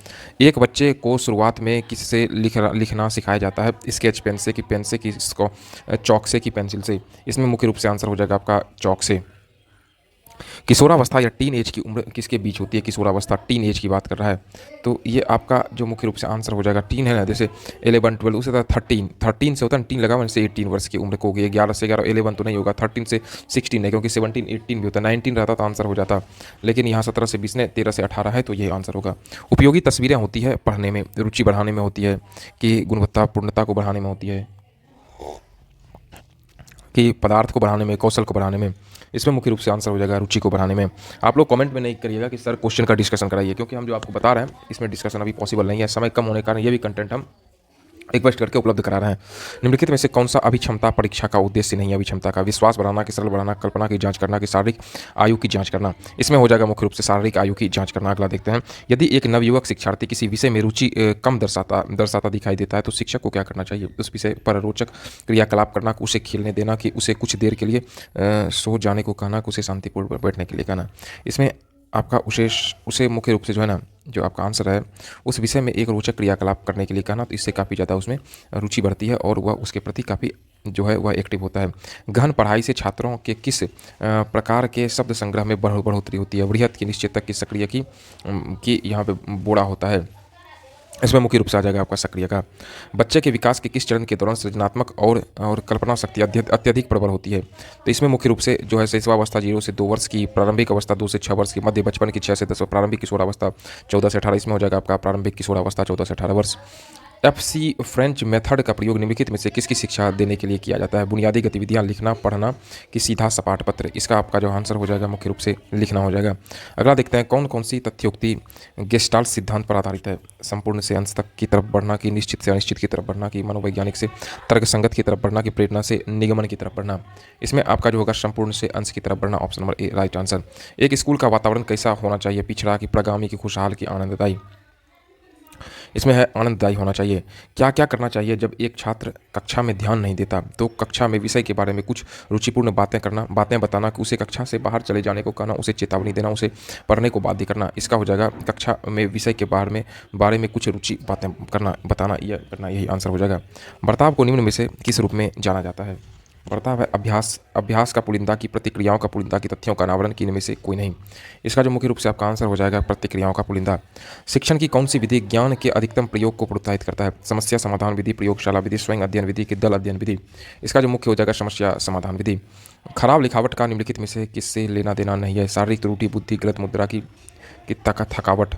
एक बच्चे को शुरुआत में किससे लिखना सिखाया जाता है, स्केच पेन से, कि पेन से, कि इसको चौक से, कि पेंसिल से। इसमें मुख्य रूप से आंसर हो जाएगा आपका चौक से। किशोरावस्था या टीन एज की उम्र किसके बीच होती है, किशोरावस्था टीन एज की बात कर रहा है, तो ये आपका जो मुख्य रूप से आंसर हो जाएगा टीन है ना, जैसे 11 12 उसे 13 से होता है, टीन लगा मैंने से 18 वर्ष की उम्र को होगी, 11 से 11 11 तो नहीं होगा, 13 से 16 है, क्योंकि 17 18 भी होता है, 19 रहता तो आंसर हो जाता, लेकिन यहाँ 17 से 20 ने 13 से 18 है, तो ये आंसर होगा। उपयोगी तस्वीरें होती है पढ़ने में, रुचि बढ़ाने में होती है, कि गुणवत्ता पूर्णता को बढ़ाने में होती है, कि पदार्थ को बढ़ाने में, कौशल को बढ़ाने में। इसमें मुख्य रूप से आंसर हो जाएगा रुचि को बढ़ाने में। आप लोग कमेंट में नहीं करिएगा कि सर क्वेश्चन का डिस्कशन कराइए, क्योंकि हम जो आपको बता रहे हैं इसमें डिस्कशन अभी पॉसिबल नहीं है, समय कम होने के कारण ये भी कंटेंट हम रिक्वेस्ट करके उपलब्ध करा रहे हैं। निम्नलिखित में से कौन सा अभिक्षमता परीक्षा का उद्देश्य नहीं है। अभिक्षमता का विश्वास बढ़ाना, कि सरल बढ़ाना, कल्पना की जांच करना, कि शारीरिक आयु की जांच करना। इसमें हो जाएगा मुख्य रूप से शारीरिक आयु की जांच करना। अगला देखते हैं, यदि एक नवयुवक शिक्षार्थी किसी विषय में रुचि कम दर्शाता दिखाई देता है तो शिक्षक को क्या करना चाहिए, उस विषय पर रोचक क्रियाकलाप करना, उसे खेलने देना, कि उसे कुछ देर के लिए सो जाने को कहना, कि उसे शांतिपूर्ण बैठने के लिए कहना। इसमें आपका उसे मुख्य रूप से जो है ना, जो आपका आंसर है, उस विषय में एक रोचक क्रियाकलाप करने के लिए कहना, तो इससे काफ़ी ज़्यादा उसमें रुचि बढ़ती है और वह उसके प्रति काफ़ी जो है वह एक्टिव होता है। गहन पढ़ाई से छात्रों के किस प्रकार के शब्द संग्रह में बढ़ोतरी होती है। बृहत की, निश्चेतक की, सक्रिय की यहाँ पे बोड़ा होता है। इसमें मुख्य रूप से आ जाएगा आपका सक्रिय का। बच्चे के विकास के किस चरण के दौरान सृजनात्मक और कल्पना शक्ति अत्यधिक प्रबल होती है, तो इसमें मुख्य रूप से जो है शैशवावस्था 0 से 2 वर्ष की, प्रारंभिक अवस्था 2 से 6 वर्ष की, मध्य बचपन की 6 से 10, प्रारंभिक किशोरावस्था 14 से 18। इसमें हो जाएगा आपका प्रारंभिक किशोरावस्था 14 से 18 वर्ष। FC फ्रेंच मेथड का प्रयोग निम्नलिखित में से किसकी शिक्षा देने के लिए किया जाता है। बुनियादी गतिविधियां, लिखना, पढ़ना, कि सीधा सपाट पत्र। इसका आपका जो आंसर हो जाएगा मुख्य रूप से लिखना हो जाएगा। अगला देखते हैं, कौन कौन सी तथ्योक्ति गेस्टाल्ट सिद्धांत पर आधारित है। संपूर्ण से अंश तक की तरफ बढ़ना, कि निश्चित से अनिश्चित की तरफ बढ़ना, कि मनोवैज्ञानिक से तर्कसंगत की तरफ बढ़ना, कि प्रेरणा से निगमन की तरफ बढ़ना। इसमें आपका जो होगा संपूर्ण से अंश की तरफ बढ़ना, option number A right answer. एक स्कूल का वातावरण कैसा होना चाहिए, पिछड़ा, कि प्रगामी, कि खुशहाल, कि आनंददायी। इसमें है आनंददायी होना चाहिए। क्या क्या करना चाहिए जब एक छात्र कक्षा में ध्यान नहीं देता, तो कक्षा में विषय के बारे में कुछ रुचिपूर्ण बातें करना, बातें बताना, कि उसे कक्षा से बाहर चले जाने को कहना, उसे चेतावनी देना, उसे पढ़ने को बाध्य करना। इसका हो जाएगा कक्षा में विषय के बारे में कुछ रुचि बातें करना, बताना, यह करना, यही आंसर हो जाएगा। बर्ताव को निम्न में से किस रूप में जाना जाता है। बर्ताव है अभ्यास का पुलिंदा, की प्रतिक्रियाओं का पुलिंदा, की तथ्यों का अनावरण, की इनमें से कोई नहीं। इसका जो मुख्य रूप से आपका आंसर हो जाएगा प्रतिक्रियाओं का पुलिंदा। शिक्षण की कौन सी विधि ज्ञान के अधिकतम प्रयोग को प्रोत्साहित करता है। समस्या समाधान विधि, प्रयोगशाला विधि, स्वयं अध्ययन विधि, की दल अध्ययन विधि। इसका जो मुख्य हो जाएगा समस्या समाधान विधि। खराब लिखावट का निम्नलिखित में से किससे लेना देना नहीं है। शारीरिक त्रुटि, बुद्धि, गलत मुद्रा, की थकावट।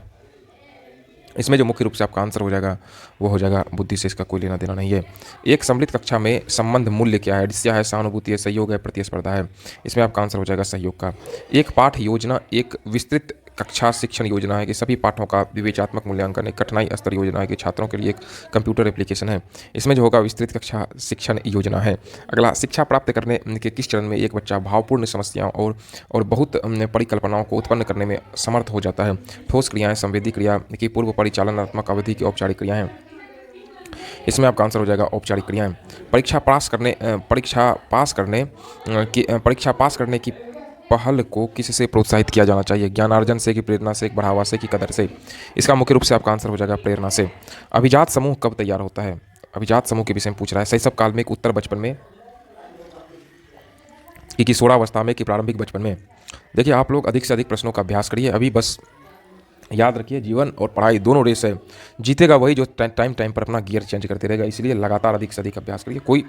इसमें जो मुख्य रूप से आपका आंसर हो जाएगा वो हो जाएगा बुद्धि से, इसका कोई लेना देना नहीं है। एक सम्मिलित कक्षा में संबंध मूल्य क्या है। ईर्ष्या है, सहानुभूति है, सहयोग है, प्रतिस्पर्धा है। इसमें आपका आंसर हो जाएगा सहयोग का। एक पाठ योजना एक विस्तृत कक्षा शिक्षण योजना है, कि सभी पाठों का विवेचनात्मक मूल्यांकन एक कठिनाई स्तर योजना है, कि छात्रों के लिए एक कंप्यूटर एप्लीकेशन है। इसमें जो होगा विस्तृत कक्षा शिक्षण योजना है। अगला, शिक्षा प्राप्त करने के किस चरण में एक बच्चा भावपूर्ण समस्याओं और बहुत परिकल्पनाओं को उत्पन्न करने में समर्थ हो जाता है। ठोस क्रियाएं, संवेदी क्रिया, की पूर्व परिचालनात्मक अवधि, की औपचारिक क्रियाएं। इसमें आपका आंसर हो जाएगा औपचारिक क्रियाएं। परीक्षा पास करने की पहल को किससे प्रोत्साहित किया जाना चाहिए। ज्ञानार्जन से, कि प्रेरणा से, बढ़ावा से, कि कदर से। इसका मुख्य रूप से आपका आंसर हो जाएगा प्रेरणा से। अभिजात समूह कब तैयार होता है। अभिजात समूह के विषय में पूछ रहा है। शैशव काल में, उत्तर बचपन में, कि किशोरावस्था में, कि प्रारंभिक बचपन में। देखिए, आप लोग अधिक से अधिक प्रश्नों का अभ्यास करिए। अभी बस याद रखिए, जीवन और पढ़ाई दोनों रेस है। जीतेगा वही जो टाइम पर अपना गियर चेंज करते रहेगा। इसलिए लगातार अधिक से अधिक अभ्यास करिए।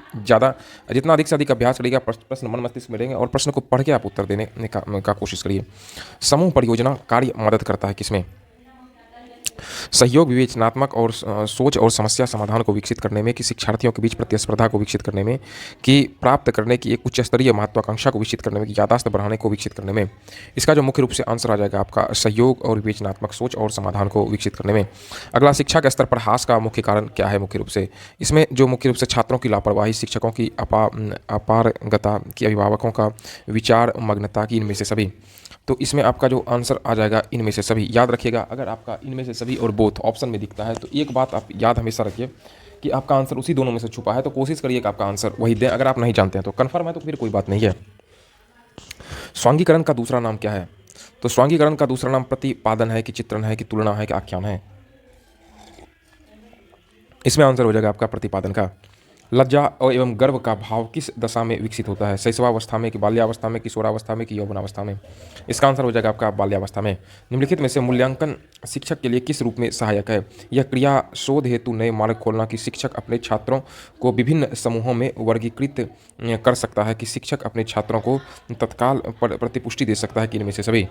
जितना अधिक से अधिक अभ्यास करिएगा, प्रश्न मन मस्तिष्क में रहेंगे और प्रश्न को पढ़ के आप उत्तर देने का कोशिश करिए। समूह परियोजना कार्य मदद करता है किसमें। सहयोग, विवेचनात्मक और सोच और समस्या समाधान को विकसित करने में, कि शिक्षार्थियों के बीच प्रतिस्पर्धा को विकसित करने में, कि प्राप्त करने की एक उच्च स्तरीय महत्वाकांक्षा को विकसित करने में, कि याददाश्त बढ़ाने को विकसित करने में। इसका जो मुख्य रूप से आंसर आ जाएगा आपका सहयोग और विवेचनात्मक सोच और समाधान को विकसित करने में। अगला, शिक्षा के स्तर पर ह्रास का मुख्य कारण क्या है मुख्य रूप से? इसमें जो मुख्य रूप से छात्रों की लापरवाही, शिक्षकों की अपारगता, की अभिभावकों का विचार मग्नता, की इनमें से सभी। तो इसमें आपका जो आंसर आ जाएगा इनमें से सभी। याद रखिएगा, अगर आपका इनमें से सभी और बोथ ऑप्शन में दिखता है तो एक बात आप याद हमेशा रखिए कि आपका आंसर उसी दोनों में से छुपा है, तो कोशिश करिए कि आपका आंसर वही दें। अगर आप नहीं जानते हैं तो कन्फर्म है तो फिर कोई बात नहीं है। स्वांगीकरण का दूसरा नाम क्या है? तो स्वांगीकरण का दूसरा नाम प्रतिपादन है, कि चित्रण है, कि तुलना है, कि आख्यान है? इसमें आंसर हो जाएगा आपका प्रतिपादन का। लज्जा और एवं गर्व का भाव किस दशा में विकसित होता है? शैशवावस्था में, कि बाल्यावस्था में, किशोरावस्था में, कि यौवनावस्था में? इसका आंसर हो जाएगा आपका बाल्यावस्था में। निम्नलिखित में से मूल्यांकन शिक्षक के लिए किस रूप में सहायक है? यह क्रिया शोध हेतु नए मार्ग खोलना, कि शिक्षक अपने छात्रों को विभिन्न समूहों में वर्गीकृत कर सकता है, कि शिक्षक अपने छात्रों को तत्काल प्रतिपुष्टि दे सकता है, कि इनमें से सभी?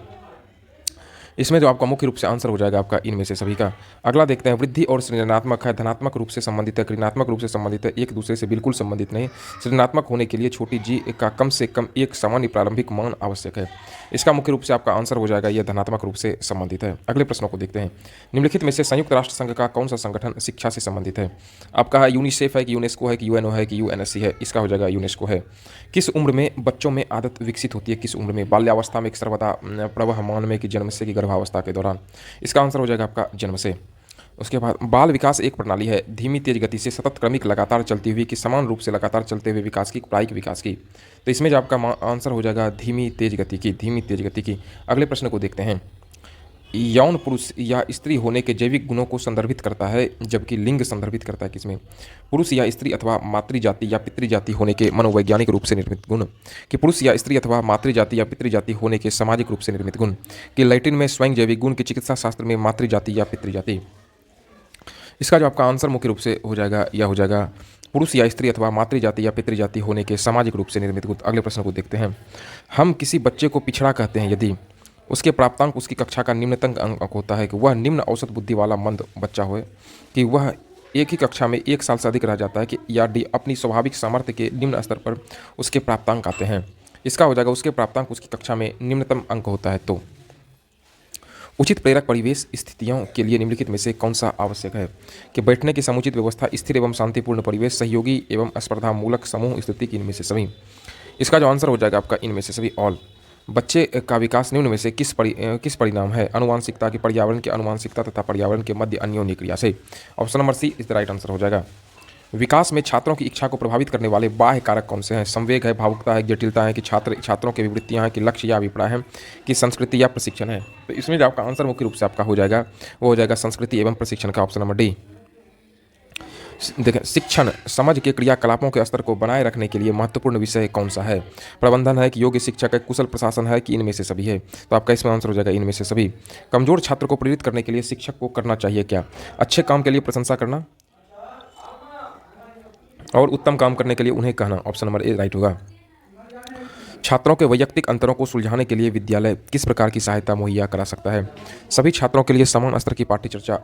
इसमें जो आपका मुख्य रूप से आंसर हो जाएगा आपका इनमें से सभी का। अगला देखते हैं, वृद्धि और सृजनात्मक है, धनात्मक रूप से संबंधित है, ऋणात्मक रूप से संबंधित है, एक दूसरे से बिल्कुल संबंधित नहीं। सृजनात्मक होने के लिए छोटी जी का कम से कम एक सामान्य प्रारंभिक मान आवश्यक है। इसका मुख्य रूप से आपका आंसर हो जाएगा यह धनात्मक रूप से संबंधित है। अगले प्रश्नों को देखते हैं। निम्नलिखित में से संयुक्त राष्ट्र संघ का कौन सा संगठन शिक्षा से संबंधित है? आपका है यूनिसेफ है, कि यूनेस्को है, कि यूएनओ है, कि यूएनएससी है? इसका हो जाएगा यूनेस्को है। किस उम्र में बच्चों में आदत विकसित होती है? किस उम्र में? बाल्यावस्था में, कि सर्वदा प्रवहमान में, कि जन्म से, कि गर्भावस्था के दौरान? इसका आंसर हो जाएगा आपका जन्म से। उसके बाद, बाल विकास एक प्रणाली है धीमी तेज गति से सतत क्रमिक लगातार चलती हुई, कि समान रूप से लगातार चलते हुए विकास की, प्रायिक विकास की? तो इसमें जो आपका आंसर हो जाएगा धीमी तेज गति की, धीमी तेज गति की। अगले प्रश्न को देखते हैं। यौन पुरुष या स्त्री होने के जैविक गुणों को संदर्भित करता है, जबकि लिंग संदर्भित करता है किसमें? पुरुष या स्त्री अथवा मातृजाति या पितृजाति होने के मनोवैज्ञानिक रूप से निर्मित गुण, कि पुरुष या स्त्री अथवा मातृजाति या पितृजाति होने के सामाजिक रूप से निर्मित गुण, कि लैटिन में स्वयं जैविक गुण, की चिकित्सा शास्त्र में मातृजाति या पितृजाति? इसका जो आपका आंसर मुख्य रूप से हो जाएगा यह हो जाएगा पुरुष या स्त्री अथवा मातृजाति या पितृजाति होने के सामाजिक रूप से निर्मित गुण। अगले प्रश्न को देखते हैं। हम किसी बच्चे को पिछड़ा कहते हैं यदि उसके प्राप्तांक उसकी कक्षा का निम्नतम अंक होता है, कि वह निम्न औसत बुद्धि वाला मंद बच्चा हो, कि वह एक ही कक्षा में एक साल से अधिक रह जाता है, कि या डी अपनी स्वाभाविक सामर्थ्य के निम्न स्तर पर उसके प्राप्तांक आते हैं? इसका हो जाएगा उसके प्राप्तांक उसकी कक्षा में निम्नतम अंक होता है। तो उचित प्रेरक परिवेश स्थितियों के लिए निम्नलिखित में से कौन सा आवश्यक है? कि बैठने की समुचित व्यवस्था, स्थिर एवं शांतिपूर्ण परिवेश, सहयोगी एवं स्पर्धा मूलक समूह स्थिति, की इनमें से सभी? इसका जो आंसर हो जाएगा आपका इनमें से सभी ऑल। बच्चे का विकास निम्न में से किस परिणाम है? अनुवांशिकता, की पर्यावरण के अनुवांशिकता तथा पर्यावरण के मध्य अन्योन्य क्रिया से? Option number C is the right answer हो जाएगा। विकास में छात्रों की इच्छा को प्रभावित करने वाले बाह्य कारक कौन से हैं? संवेग है, भावुकता है, जटिलता है, कि छात्रों की विवृत्तियां हैं, कि लक्ष्य या अभिप्राय हैं, कि संस्कृति या प्रशिक्षण है? तो इसमें जो आपका आंसर मुख्य रूप से आपका हो जाएगा वो हो जाएगा संस्कृति एवं प्रशिक्षण का, ऑप्शन नंबर डी। देखें, शिक्षण समझ के क्रियाकलापों के स्तर को बनाए रखने के लिए महत्वपूर्ण विषय कौन सा है? प्रबंधन है, कि योग्य शिक्षक है, कुशल प्रशासन है, कि इनमें से सभी है? तो आपका इसमें आंसर हो जाएगा इनमें से सभी। कमजोर छात्र को प्रेरित करने के लिए शिक्षक को करना चाहिए क्या? अच्छे काम के लिए प्रशंसा करना और उत्तम काम करने के लिए उन्हें कहना, ऑप्शन नंबर ए राइट होगा। छात्रों के वैयक्तिक अंतरों को सुलझाने के लिए विद्यालय किस प्रकार की सहायता मुहैया करा सकता है? सभी छात्रों के लिए समान स्तर की पाठ्यचर्चा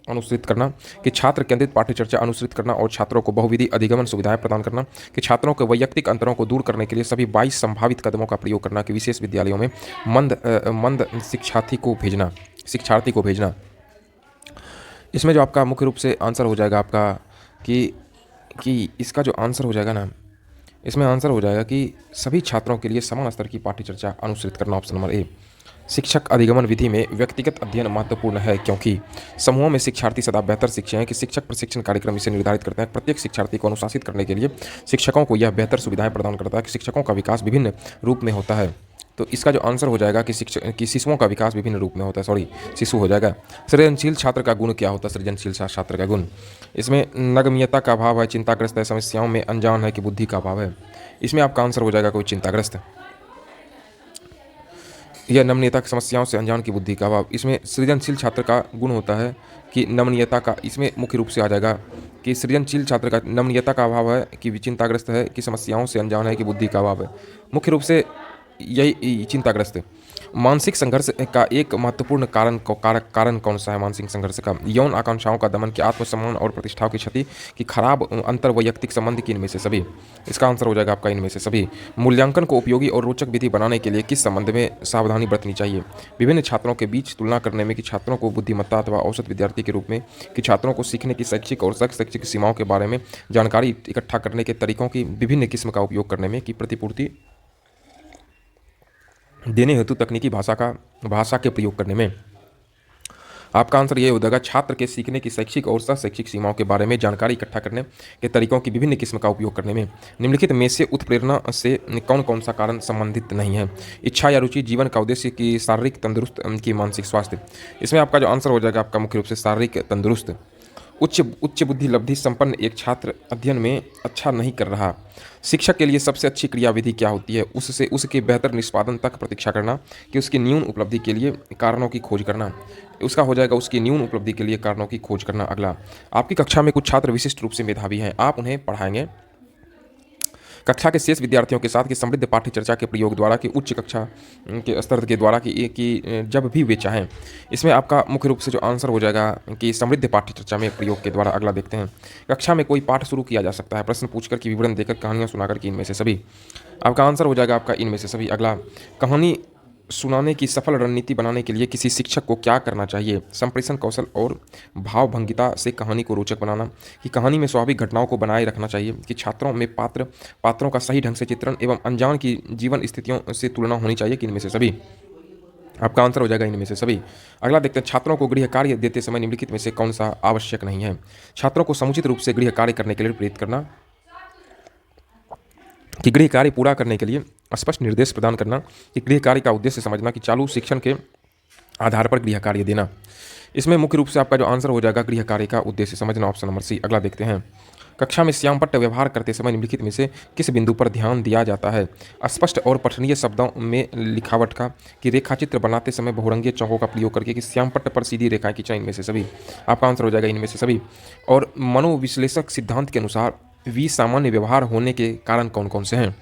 अनुसृत करना, कि छात्र केंद्रित पाठ्यचर्चा अनुसृत करना और छात्रों को बहुविधि अधिगमन सुविधाएं प्रदान करना, कि छात्रों के वैयक्तिक अंतरों को दूर करने के लिए सभी 22 संभावित कदमों का प्रयोग करना, कि विशेष विद्यालयों में मंद शिक्षार्थी को भेजना। इसमें जो आपका मुख्य रूप से आंसर हो जाएगा आपका कि इसका जो आंसर हो जाएगा ना, इसमें आंसर हो जाएगा कि सभी छात्रों के लिए समान स्तर की पाठ्यचर्चा अनुसृत करना, ऑप्शन नंबर ए। शिक्षक अधिगमन विधि में व्यक्तिगत अध्ययन महत्वपूर्ण है क्योंकि समूहों में शिक्षार्थी सदा बेहतर सीखते हैं, कि शिक्षक प्रशिक्षण कार्यक्रम इसे निर्धारित करते हैं। प्रत्येक शिक्षार्थी को अनुशासित करने के लिए शिक्षकों को यह बेहतर सुविधाएं प्रदान करता है, कि शिक्षकों का विकास विभिन्न रूप में होता है। तो इसका जो आंसर हो जाएगा कि शिशुओं का विकास विभिन्न रूप में होता है, शिशु हो जाएगा। सृजनशील छात्र का गुण क्या होता है? सृजनशील छात्र का गुण, इसमें नगम्यता का अभाव है, चिंताग्रस्त है, समस्याओं में अनजान है, कि बुद्धि का अभाव है? इसमें आपका आंसर हो जाएगा कोई चिंताग्रस्त, यह नमनीयता की समस्याओं से अनजान, की बुद्धि का अभाव। इसमें सृजनशील छात्र का गुण होता है कि नमनीयता का, इसमें मुख्य रूप से आ जाएगा कि सृजनशील छात्र का नमनीयता का अभाव है, कि चिंताग्रस्त है, कि समस्याओं से अनजान है, कि बुद्धि का अभाव है। मुख्य रूप से यही चिंताग्रस्त मानसिक संघर्ष का एक महत्वपूर्ण कारण कौन सा है? मानसिक संघर्ष का यौन आकांक्षाओं का दमन, की आत्मसम्मान और प्रतिष्ठा की क्षति, की खराब अंतर्वैयक्तिक संबंध, की इनमें से सभी? इसका आंसर हो जाएगा आपका इनमें से सभी। मूल्यांकन को उपयोगी और रोचक विधि बनाने के लिए किस संबंध में सावधानी बरतनी चाहिए? विभिन्न छात्रों के बीच तुलना करने में, कि छात्रों को बुद्धिमत्ता अथवा औसत विद्यार्थी के रूप में, कि छात्रों को सीखने की शैक्षिक और शैक्षिक सीमाओं के बारे में जानकारी इकट्ठा करने के तरीकों की विभिन्न किस्म का उपयोग करने में, की प्रतिपूर्ति देने हेतु तकनीकी भाषा के प्रयोग करने में? आपका आंसर ये हो जाएगा छात्र के सीखने की शैक्षिक और शैक्षिक सीमाओं के बारे में जानकारी इकट्ठा करने के तरीकों की विभिन्न किस्म का उपयोग करने में। निम्नलिखित में से उत्प्रेरणा से कौन कौन सा कारण संबंधित नहीं है? इच्छा या रुचि, जीवन का उद्देश्य, की शारीरिक तंदुरुस्त, की मानसिक स्वास्थ्य? इसमें आपका जो आंसर हो जाएगा आपका मुख्य रूप से शारीरिक तंदुरुस्त। उच्च बुद्धि लब्धि संपन्न एक छात्र अध्ययन में अच्छा नहीं कर रहा, शिक्षक के लिए सबसे अच्छी क्रियाविधि क्या होती है? उससे उसके बेहतर निष्पादन तक प्रतीक्षा करना, कि उसकी न्यून उपलब्धि के लिए कारणों की खोज करना? उसका हो जाएगा उसकी न्यून उपलब्धि के लिए कारणों की खोज करना। अगला, आपकी कक्षा में कुछ छात्र विशिष्ट रूप से मेधावी हैं, आप उन्हें पढ़ाएंगे कक्षा के शेष विद्यार्थियों के साथ, की समृद्ध पाठ्य चर्चा के प्रयोग द्वारा, कि उच्च कक्षा के स्तर के द्वारा, कि जब भी वे चाहें? इसमें आपका मुख्य रूप से जो आंसर हो जाएगा कि समृद्ध पाठ्य चर्चा में प्रयोग के द्वारा। अगला देखते हैं, कक्षा में कोई पाठ शुरू किया जा सकता है प्रश्न पूछकर, की विवरण देकर, कहानियाँ सुनाकर, की इनमें से सभी? आपका आंसर हो जाएगा आपका इनमें से सभी। अगला, कहानी सुनाने की सफल रणनीति बनाने के लिए किसी शिक्षक को क्या करना चाहिए? संप्रेषण कौशल और भावभंगिता से कहानी को रोचक बनाना, कि कहानी में स्वाभाविक घटनाओं को बनाए रखना चाहिए, कि छात्रों में पात्रों का सही ढंग से चित्रण एवं अनजान की जीवन स्थितियों से तुलना होनी चाहिए, कि इनमें से सभी? आपका आंसर हो जाएगा इनमें से सभी। अगला देखते हैं, छात्रों को गृह कार्य देते समय निम्नलिखित में से कौन सा आवश्यक नहीं है? छात्रों को समुचित रूप से गृह कार्य करने के लिए प्रेरित करना, कि गृह कार्य पूरा करने के लिए स्पष्ट निर्देश प्रदान करना, कि गृह कार्य का उद्देश्य समझना, कि चालू शिक्षण के आधार पर गृह कार्य देना? इसमें मुख्य रूप से आपका जो आंसर हो जाएगा गृह कार्य का उद्देश्य समझना, ऑप्शन नंबर सी। अगला देखते हैं, कक्षा में श्यामपट्ट व्यवहार करते समय निम्नलिखित में से किस बिंदु पर ध्यान दिया जाता है? स्पष्ट और पठनीय शब्दों में लिखावट का, कि रेखाचित्र बनाते समय बहुरंगीय चौकों का प्रयोग करके, कि श्यामपट्ट पर सीधी रेखाएं खींचना? इनमें से सभी। आपका आंसर हो जाएगा इनमें से सभी। और मनोविश्लेषक सिद्धांत के अनुसार सामान्य व्यवहार होने के कारण कौन कौन से हैं?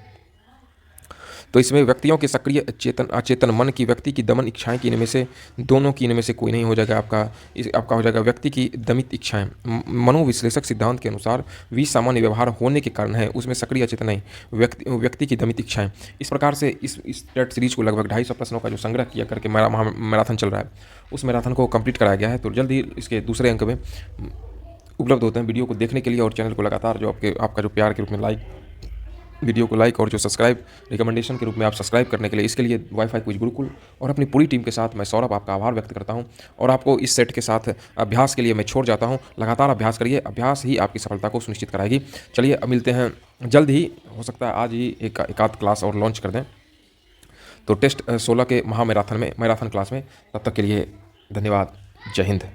तो इसमें व्यक्तियों के सक्रिय अचेतन मन, की व्यक्ति की दमन इच्छाएं, की इनमें से दोनों, की इनमें से कोई नहीं हो जाएगा आपका हो जाएगा व्यक्ति की दमित इच्छाएं। मनोविश्लेषक सिद्धांत के अनुसार सामान्य व्यवहार होने के कारण है, उसमें सक्रिय अचेतन नहीं, व्यक्ति की दमित इच्छाएं। इस प्रकार से इस टेट सीरीज को लगभग 250 प्रश्नों का जो संग्रह किया करके मैराथन चल रहा है, उस मैराथन को कंप्लीट कराया गया है। तो जल्द ही इसके दूसरे अंक में उपलब्ध होते हैं। वीडियो को देखने के लिए और चैनल को लगातार जो आपका जो प्यार के रूप में वीडियो को लाइक, और जो सब्सक्राइब रिकमेंडेशन के रूप में आप सब्सक्राइब करने के लिए, इसके लिए वाईफाई क्विज गुरुकुल और अपनी पूरी टीम के साथ मैं सौरभ आपका आभार व्यक्त करता हूं। और आपको इस सेट के साथ अभ्यास के लिए मैं छोड़ जाता हूं। लगातार अभ्यास करिए, अभ्यास ही आपकी सफलता को सुनिश्चित कराएगी। चलिए अब मिलते हैं जल्द ही, हो सकता है आज ही एक आध क्लास और लॉन्च कर दें, तो टेस्ट 16 के मैराथन क्लास में। तब तक के लिए धन्यवाद। जय हिंद।